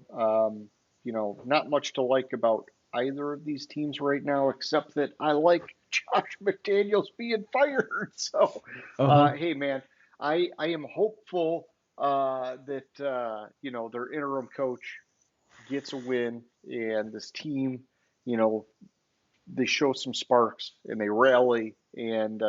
You know, not much to like about either of these teams right now, except that I like Josh McDaniels being fired. So, Uh huh. hey, man, I am hopeful that you know their interim coach gets a win and this team, you know, they show some sparks and they rally and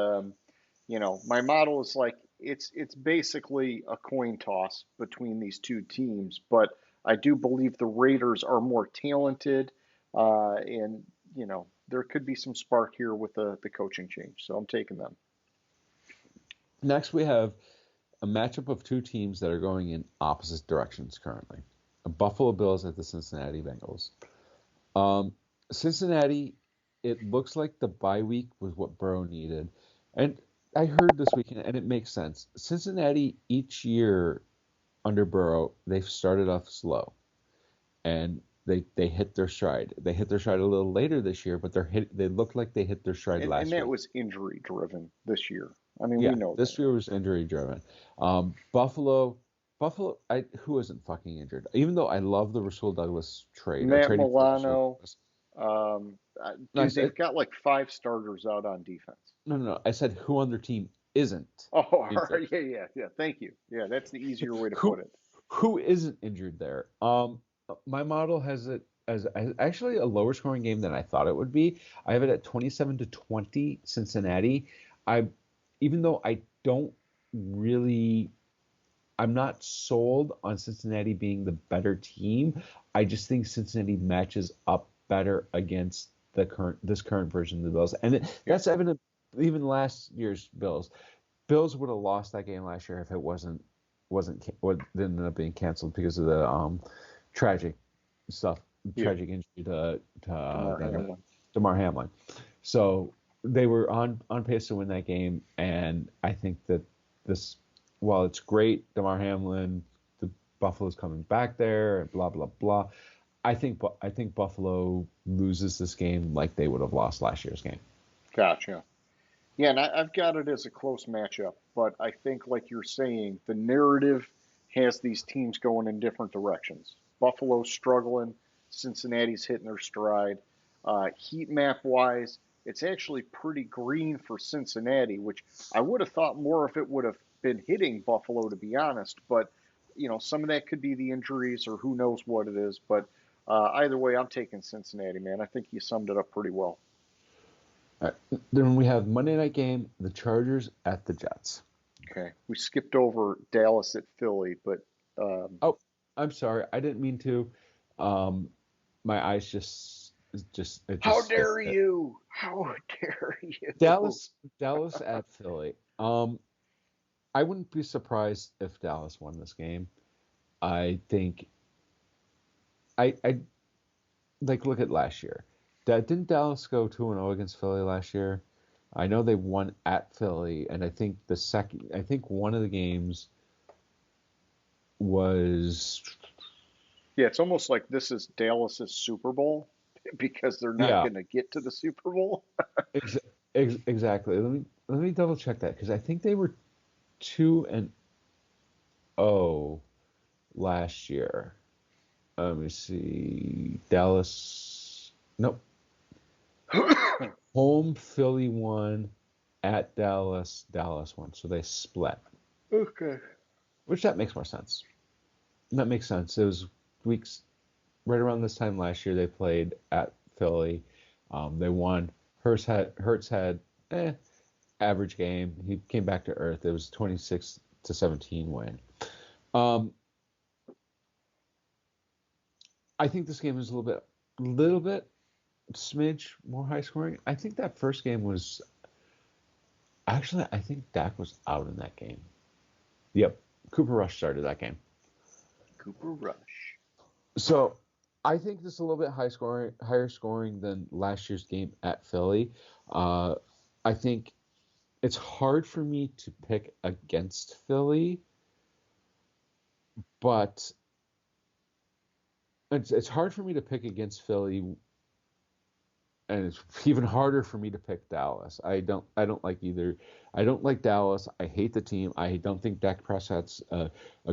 you know, my model is like it's basically a coin toss between these two teams, but I do believe the Raiders are more talented, and you know there could be some spark here with the coaching change. So I'm taking them. Next, we have a matchup of two teams that are going in opposite directions currently. Buffalo Bills at the Cincinnati Bengals. Um, Cincinnati, it looks like the bye week was what Burrow needed. And I heard this weekend, and it makes sense. Cincinnati, each year under Burrow, they've started off slow and they hit their stride. They hit their stride a little later this year, but they look like they hit their stride And last that week. was injury driven this year. I mean, we Yeah, know that. this year was injury driven. Buffalo, who isn't fucking injured? Even though I love the Rasul Douglas trade, Matt trading for Rasul Milano, Douglas. No, I dude, they've said got like five starters out on defense. no. I said who on their team isn't Oh, all injured? right. Yeah. Thank you. Yeah, that's the easier way to put Who it. who isn't injured there? My model has it as actually a lower scoring game than I thought it would be. I have it at 27-20 Cincinnati. I even though I don't really I'm not sold on Cincinnati being the better team. I just think Cincinnati matches up better against this current version of the Bills, and Yeah. that's evident even last year's Bills. Bills would have lost that game last year if it wasn't what ended up being canceled because of the tragic stuff, Yeah. tragic injury to DeMar Hamlin. Damar Hamlin. So they were on pace to win that game, and I think that this, while it's great, Damar Hamlin, the Buffalo's coming back there, and blah blah blah. I think Buffalo loses this game like they would have lost last year's game. Gotcha. Yeah, and I've got it as a close matchup, but I think, like you're saying, the narrative has these teams going in different directions. Buffalo's struggling, Cincinnati's hitting their stride. Heat map wise, it's actually pretty green for Cincinnati, which I would have thought more if it would have been hitting Buffalo, to be honest. But, you know, some of that could be the injuries or who knows what it is. But either way, I'm taking Cincinnati, man. I think you summed it up pretty well. All right. Then we have Monday night game, the Chargers at the Jets. Okay, we skipped over Dallas at Philly, but Oh, I'm sorry, I didn't mean to. Um, my eyes just it how just skipped dare it. you? How dare you? Dallas at Philly. I wouldn't be surprised if Dallas won this game. I think I like look at last year. Didn't Dallas go 2-0 against Philly last year? I know they won at Philly, and I think one of the games was Yeah, it's almost like this is Dallas's Super Bowl because they're not yeah, going to get to the Super Bowl. ex- exactly. Let me double check that because I think they were 2-0 last year. Let me see. Dallas. Nope. Home Philly won, at Dallas won. So they split, Okay. which that makes more sense. That makes sense. It was weeks right around this time last year they played at Philly. They won. Hurts had average game. He came back to earth. It was 26-17 win. Um, I think this game is a little bit smidge more high scoring. I think that first game was actually. I think Dak was out in that game. Yep, Cooper Rush started that game. Cooper Rush. So I think this is a little bit higher scoring than last year's game at Philly. Uh, I think it's hard for me to pick against Philly, but it's hard for me to pick against Philly, and it's even harder for me to pick Dallas. I don't like either. I don't like Dallas. I hate the team. I don't think Dak Prescott's a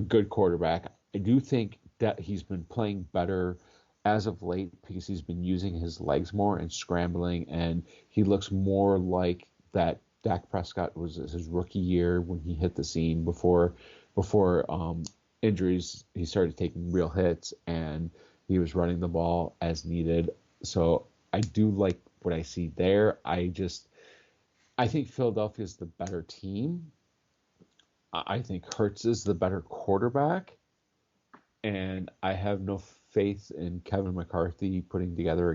good quarterback. I do think that he's been playing better as of late because he's been using his legs more and scrambling, and he looks more like that Dak Prescott was his rookie year when he hit the scene before injuries. He started taking real hits and he was running the ball as needed. So I do like what I see there. I think Philadelphia is the better team. I think Hurts is the better quarterback, and I have no faith in Kevin McCarthy putting together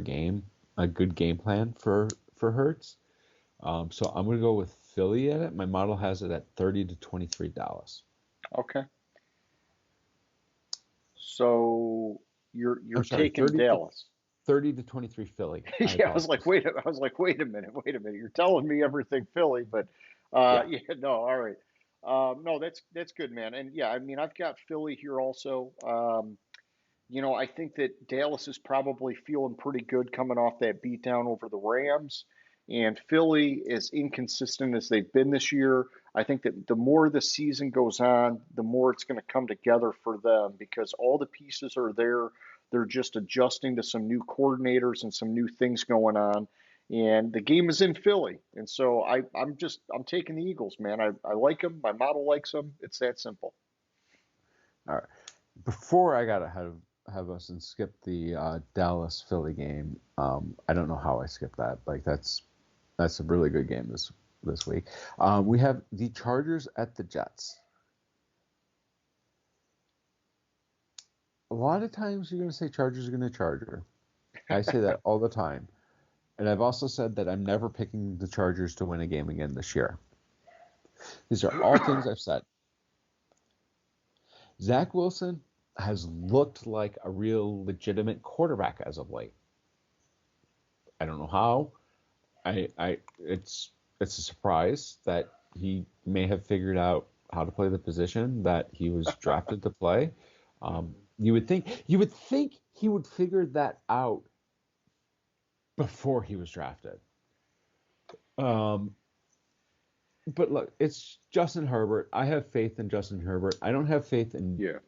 a good game plan for Hurts. So I'm going to go with Philly at it. My model has it at 30 to 23 Dallas. Okay. So you're I'm sorry, taking Dallas. 30 to 23 Philly. Yeah, I was like, wait a minute. You're telling me everything Philly, but Yeah. yeah, no, all right. No, that's good, man. And yeah, I mean, I've got Philly here also. I think that Dallas is probably feeling pretty good coming off that beatdown over the Rams. And Philly, as inconsistent as they've been this year, I think that the more the season goes on, the more it's going to come together for them because all the pieces are there. They're just adjusting to some new coordinators and some new things going on. And the game is in Philly. And so I'm taking the Eagles, man. I like them. My model likes them. It's that simple. All right. Before I got ahead have us and skip the Dallas Philly game, I don't know how I skipped that. Like that's a really good game this week. We have the Chargers at the Jets. A lot of times you're going to say Chargers are going to Charger. I say that all the time. And I've also said that I'm never picking the Chargers to win a game again this year. These are all things I've said. Zach Wilson has looked like a real legitimate quarterback as of late. I don't know how. It's a surprise that he may have figured out how to play the position that he was drafted to play. You would think he would figure that out before he was drafted. But look, it's Justin Herbert. I have faith in Justin Herbert. I don't have faith in. Yeah.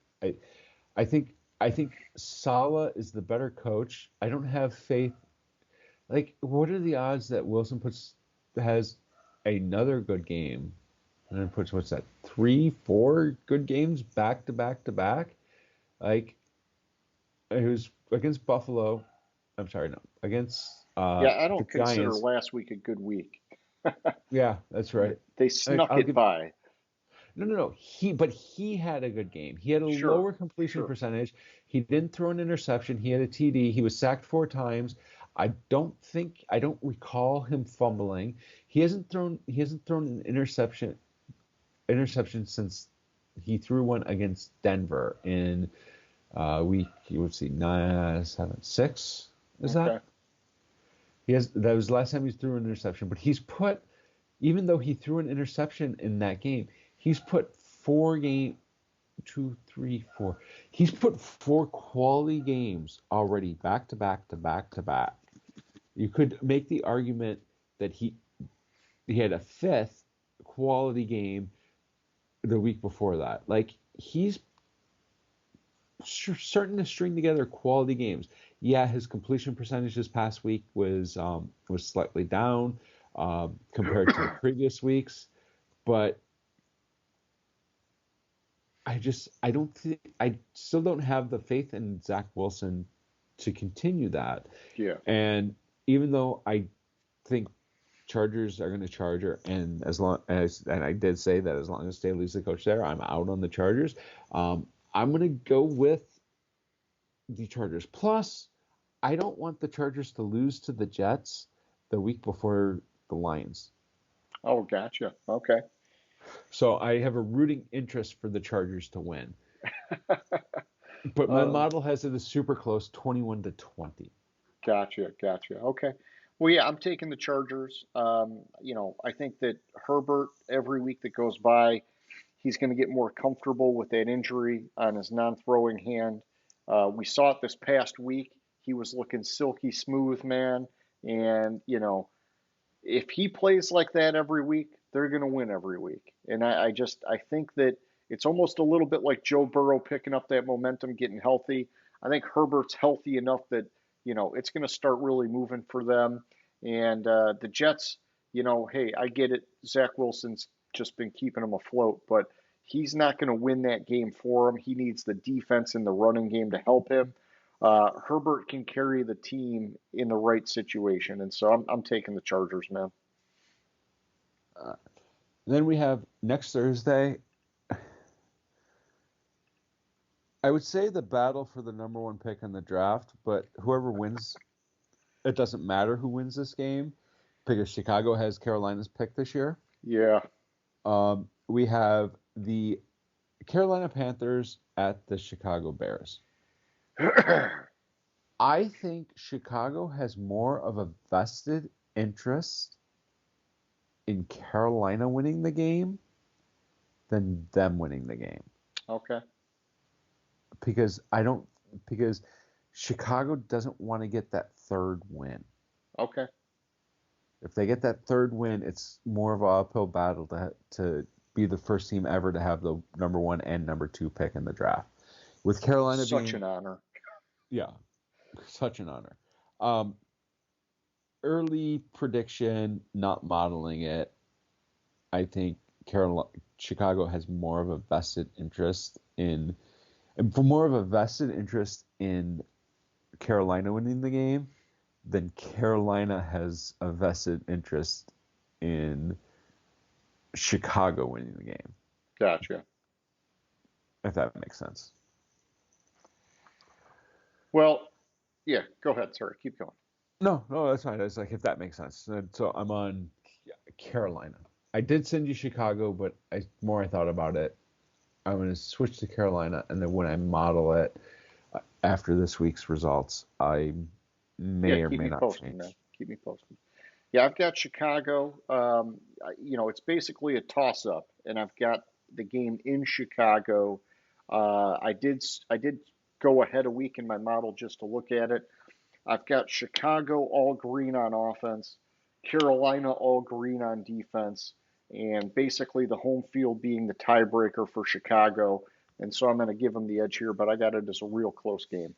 I think Saleh is the better coach. I don't have faith. Like, what are the odds that Wilson has another good game and then puts what's that 3-4 good games back to back to back? Like, it was against Buffalo. I'm sorry, no, against Yeah, I the don't consider Giants. last week a good week. Yeah, that's right. They snuck it by. No. He had a good game. He had a Sure, lower completion sure. percentage. He didn't throw an interception. He had a TD. He was sacked 4 times. I don't recall him fumbling. He hasn't thrown an interception since he threw one against Denver in week, you would see 6. Is Okay. that? That was the last time he threw an interception, but even though he threw an interception in that game, he's put 2, 3, 4. He's put 4 quality games already back to back to back to back. You could make the argument that he had a 5th quality game the week before that. Like, he's starting to string together quality games. Yeah, his completion percentage this past week was slightly down compared to the previous weeks, but I still don't have the faith in Zach Wilson to continue that. Yeah. And even though I think Chargers are going to Charger, and and I did say that as long as Staley's the coach there, I'm out on the Chargers. I'm going to go with the Chargers. Plus, I don't want the Chargers to lose to the Jets the week before the Lions. Oh, gotcha. Okay. So I have a rooting interest for the Chargers to win. But my Um, model has it as super close, 21-20. Gotcha. Okay. Well, yeah, I'm taking the Chargers. I think that Herbert, every week that goes by, he's going to get more comfortable with that injury on his non-throwing hand. We saw it this past week. He was looking silky smooth, man. And, if he plays like that every week, they're going to win every week. And I think that it's almost a little bit like Joe Burrow picking up that momentum, getting healthy. I think Herbert's healthy enough that, it's going to start really moving for them. And the Jets, hey, I get it. Zach Wilson's just been keeping them afloat, but he's not going to win that game for him. He needs the defense and the running game to help him. Herbert can carry the team in the right situation, and so I'm taking the Chargers, man. Uh, then we have next Thursday. I would say the battle for the number one pick in the draft, but whoever wins, it doesn't matter who wins this game because Chicago has Carolina's pick this year. Yeah. We have the Carolina Panthers at the Chicago Bears. I think Chicago has more of a vested interest in Carolina winning the game than them winning the game. Okay. Because Chicago doesn't want to get that third win. Okay. If they get that third win, it's more of an uphill battle to be the first team ever to have the number one and number two pick in the draft. With Carolina Such an honor. Yeah, such an honor. Early prediction, not modeling it. I think Chicago has more of a vested interest in Carolina winning the game than Carolina has a vested interest in Chicago winning the game. Gotcha. If that makes sense. Well, yeah, go ahead. Sorry, keep going. No, that's fine. It's like if that makes sense. So I'm on Carolina. I did send you Chicago, but more I thought about it, I'm going to switch to Carolina, and then when I model it after this week's results, I may or may not change. Man. Keep me posted. Yeah, I've got Chicago. It's basically a toss-up, and I've got the game in Chicago. I did go ahead a week in my model just to look at it. I've got Chicago all green on offense, Carolina all green on defense, and basically the home field being the tiebreaker for Chicago. And so I'm going to give them the edge here, but I got it as a real close game.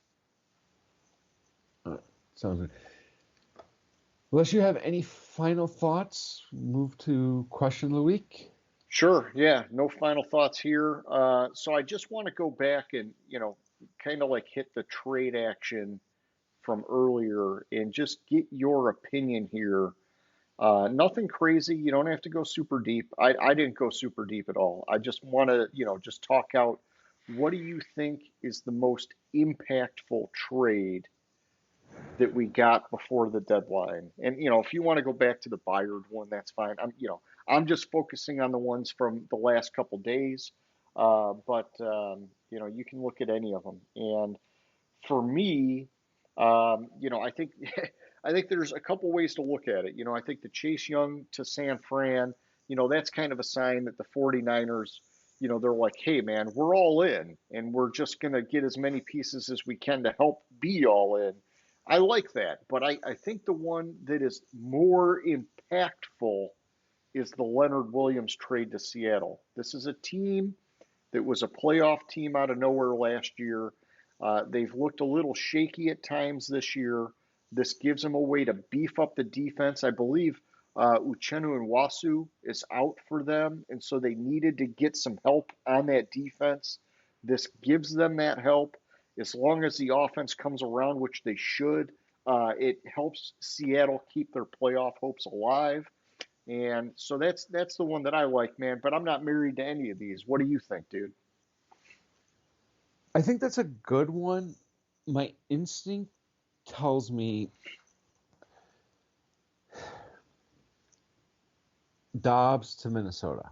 Sounds good. Unless you have any final thoughts, move to question of the week. Sure. Yeah. No final thoughts here. So I just want to go back and, kind of like hit the trade action from earlier and just get your opinion here. Nothing crazy. You don't have to go super deep. I didn't go super deep at all. I just want to, just talk out what do you think is the most impactful trade that we got before the deadline? And, if you want to go back to the Byard one, that's fine. I'm just focusing on the ones from the last couple days. But you can look at any of them. And for me, I think I think there's a couple ways to look at it. I think the Chase Young to San Fran, that's kind of a sign that the 49ers, they're like, hey, man, we're all in and we're just going to get as many pieces as we can to help be all in. I like that. But I think the one that is more impactful is the Leonard Williams trade to Seattle. This is a team that was a playoff team out of nowhere last year. They've looked a little shaky at times this year. This gives them a way to beef up the defense. I believe Uchenna Nwasu is out for them, and so they needed to get some help on that defense. This gives them that help. As long as the offense comes around, which they should, It helps Seattle keep their playoff hopes alive. And so that's the one that I like, man. But I'm not married to any of these. What do you think, dude? I think that's a good one. My instinct tells me Dobbs to Minnesota.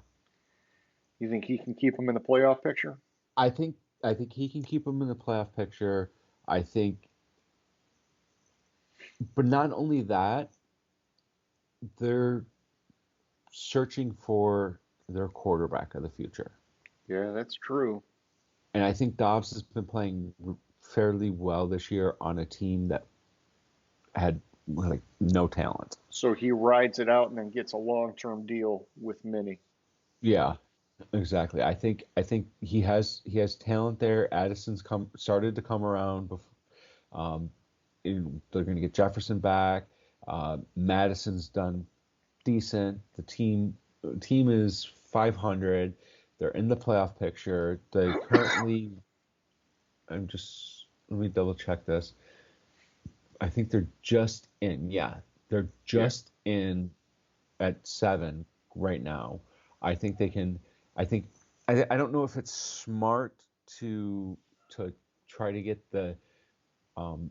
You think he can keep them in the playoff picture? I think I think he can keep them in the playoff picture. I think, but not only that, they're searching for their quarterback of the future. Yeah, that's true. And I think Dobbs has been playing fairly well this year on a team that had like no talent. So he rides it out and then gets a long-term deal with Minnie. Yeah, exactly. I think he has talent there. Addison's come started to come around. Um, they're going to get Jefferson back. Madison's done decent. The team is 500. They're in the playoff picture. They currently, I'm just let me double check this. I think they're just in. Yeah, they're Yeah. just in at 7 right now. I think they can. I think I don't know if it's smart to try to get um,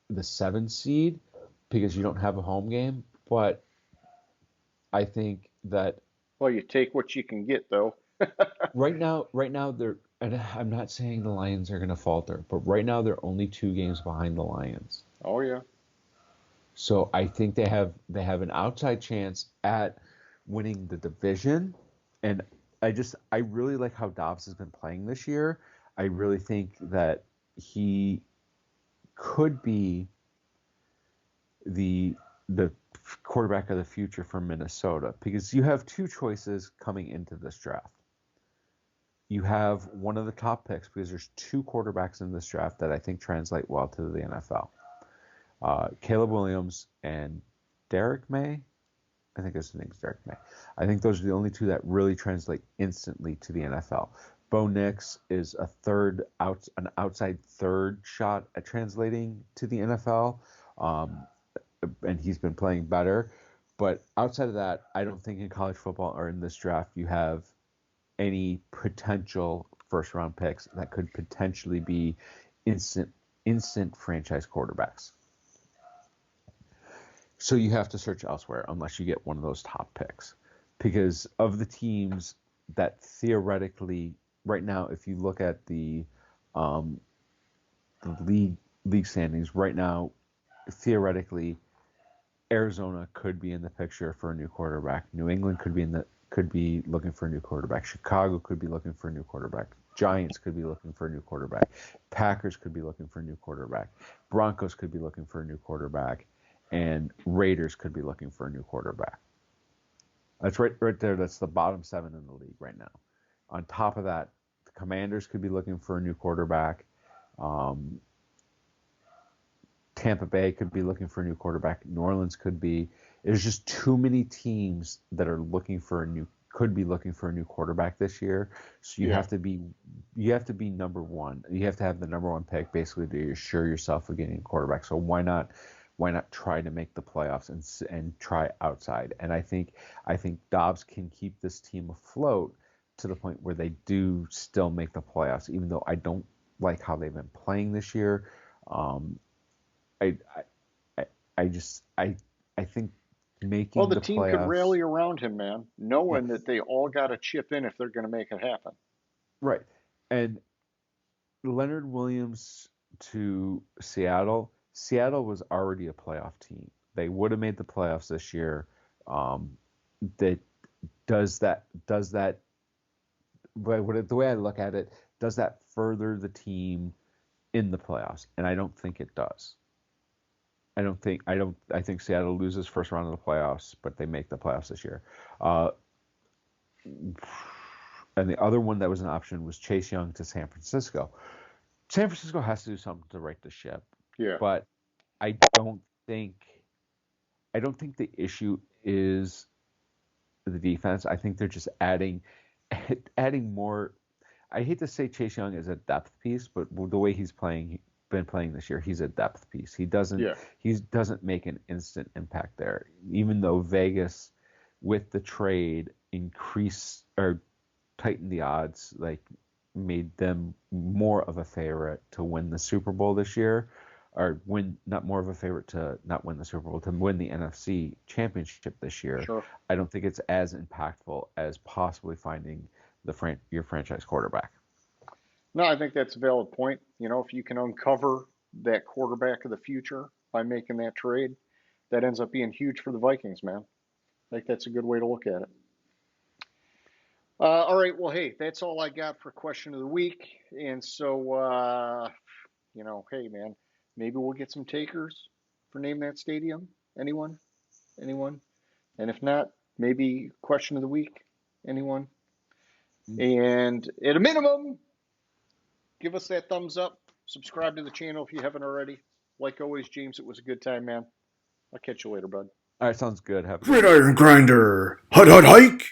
the 7 seed because you don't have a home game, but I think that Well, you take what you can get, though. right now they're. And I'm not saying the Lions are going to falter, but right now they're only 2 games behind the Lions. Oh yeah. So I think they have an outside chance at winning the division, and I really like how Dobbs has been playing this year. I really think that he could be the quarterback of the future for Minnesota because you have 2 choices coming into this draft. You have one of the top picks because there's 2 quarterbacks in this draft that I think translate well to the NFL. Caleb Williams and Derek May. I think his name's Derek May. I think those are the only 2 that really translate instantly to the NFL. Bo Nix is an outside third shot at translating to the NFL, um, and he's been playing better. But outside of that, I don't think in college football or in this draft you have any potential first round picks that could potentially be instant instant franchise quarterbacks. So you have to search elsewhere unless you get one of those top picks. Because of the teams that theoretically, right now, if you look at um, the league standings right now, theoretically, Arizona could be in the picture for a new quarterback. New England could be looking for a new quarterback. Chicago could be looking for a new quarterback. Giants could be looking for a new quarterback. Packers could be looking for a new quarterback. Broncos could be looking for a new quarterback. And Raiders could be looking for a new quarterback. That's right there. That's the bottom 7 in the league right now. On top of that, the Commanders could be looking for a new quarterback. Um, Tampa Bay could be looking for a new quarterback. New Orleans could be. There's just too many teams that are could be looking for a new quarterback this year. So Yeah. you have to be number one. You have to have the number 1 pick basically to assure yourself of getting a quarterback. So why not try to make the playoffs and try outside? And I think Dobbs can keep this team afloat to the point where they do still make the playoffs, even though I don't like how they've been playing this year. Um, I I I just I think Well, making the the team could playoffs. rally around him, man, Yeah, knowing that they all got to chip in if they're going to make it happen. right. And Leonard Williams to Seattle. Seattle was already a playoff team. They would have made the playoffs this year. Um, that does that the way I look at it, does that further the team in the playoffs? And I don't think it does. I think Seattle loses first round of the playoffs, but they make the playoffs this year. Uh, and the other one that was an option was Chase Young to San Francisco. San Francisco has to do something to right the ship, Yeah. but I don't think I don't think the issue is the defense. I think they're just adding more. I hate to say Chase Young is a depth piece, but the way he's playing, been playing this year, he's a depth piece. He doesn't make an instant impact there. Even though Vegas, with the trade, increased or tightened the odds, like made them more of a favorite to win the Super Bowl this year, or not more of a favorite to not win the Super Bowl, to win the NFC Championship this year. Sure. I don't think it's as impactful as possibly finding your franchise quarterback. No, I think that's a valid point. If you can uncover that quarterback of the future by making that trade, that ends up being huge for the Vikings, man. I think that's a good way to look at it. All right, well, hey, that's all I got for question of the week. And so, hey, man, maybe we'll get some takers for Name That Stadium. Anyone? And if not, maybe question of the week. Anyone? And at a minimum, give us that thumbs up. Subscribe to the channel if you haven't already. Like always, James, it was a good time, man. I'll catch you later, bud. All right, sounds good. Have a good Gridiron Grinder. Hut, hut, hike.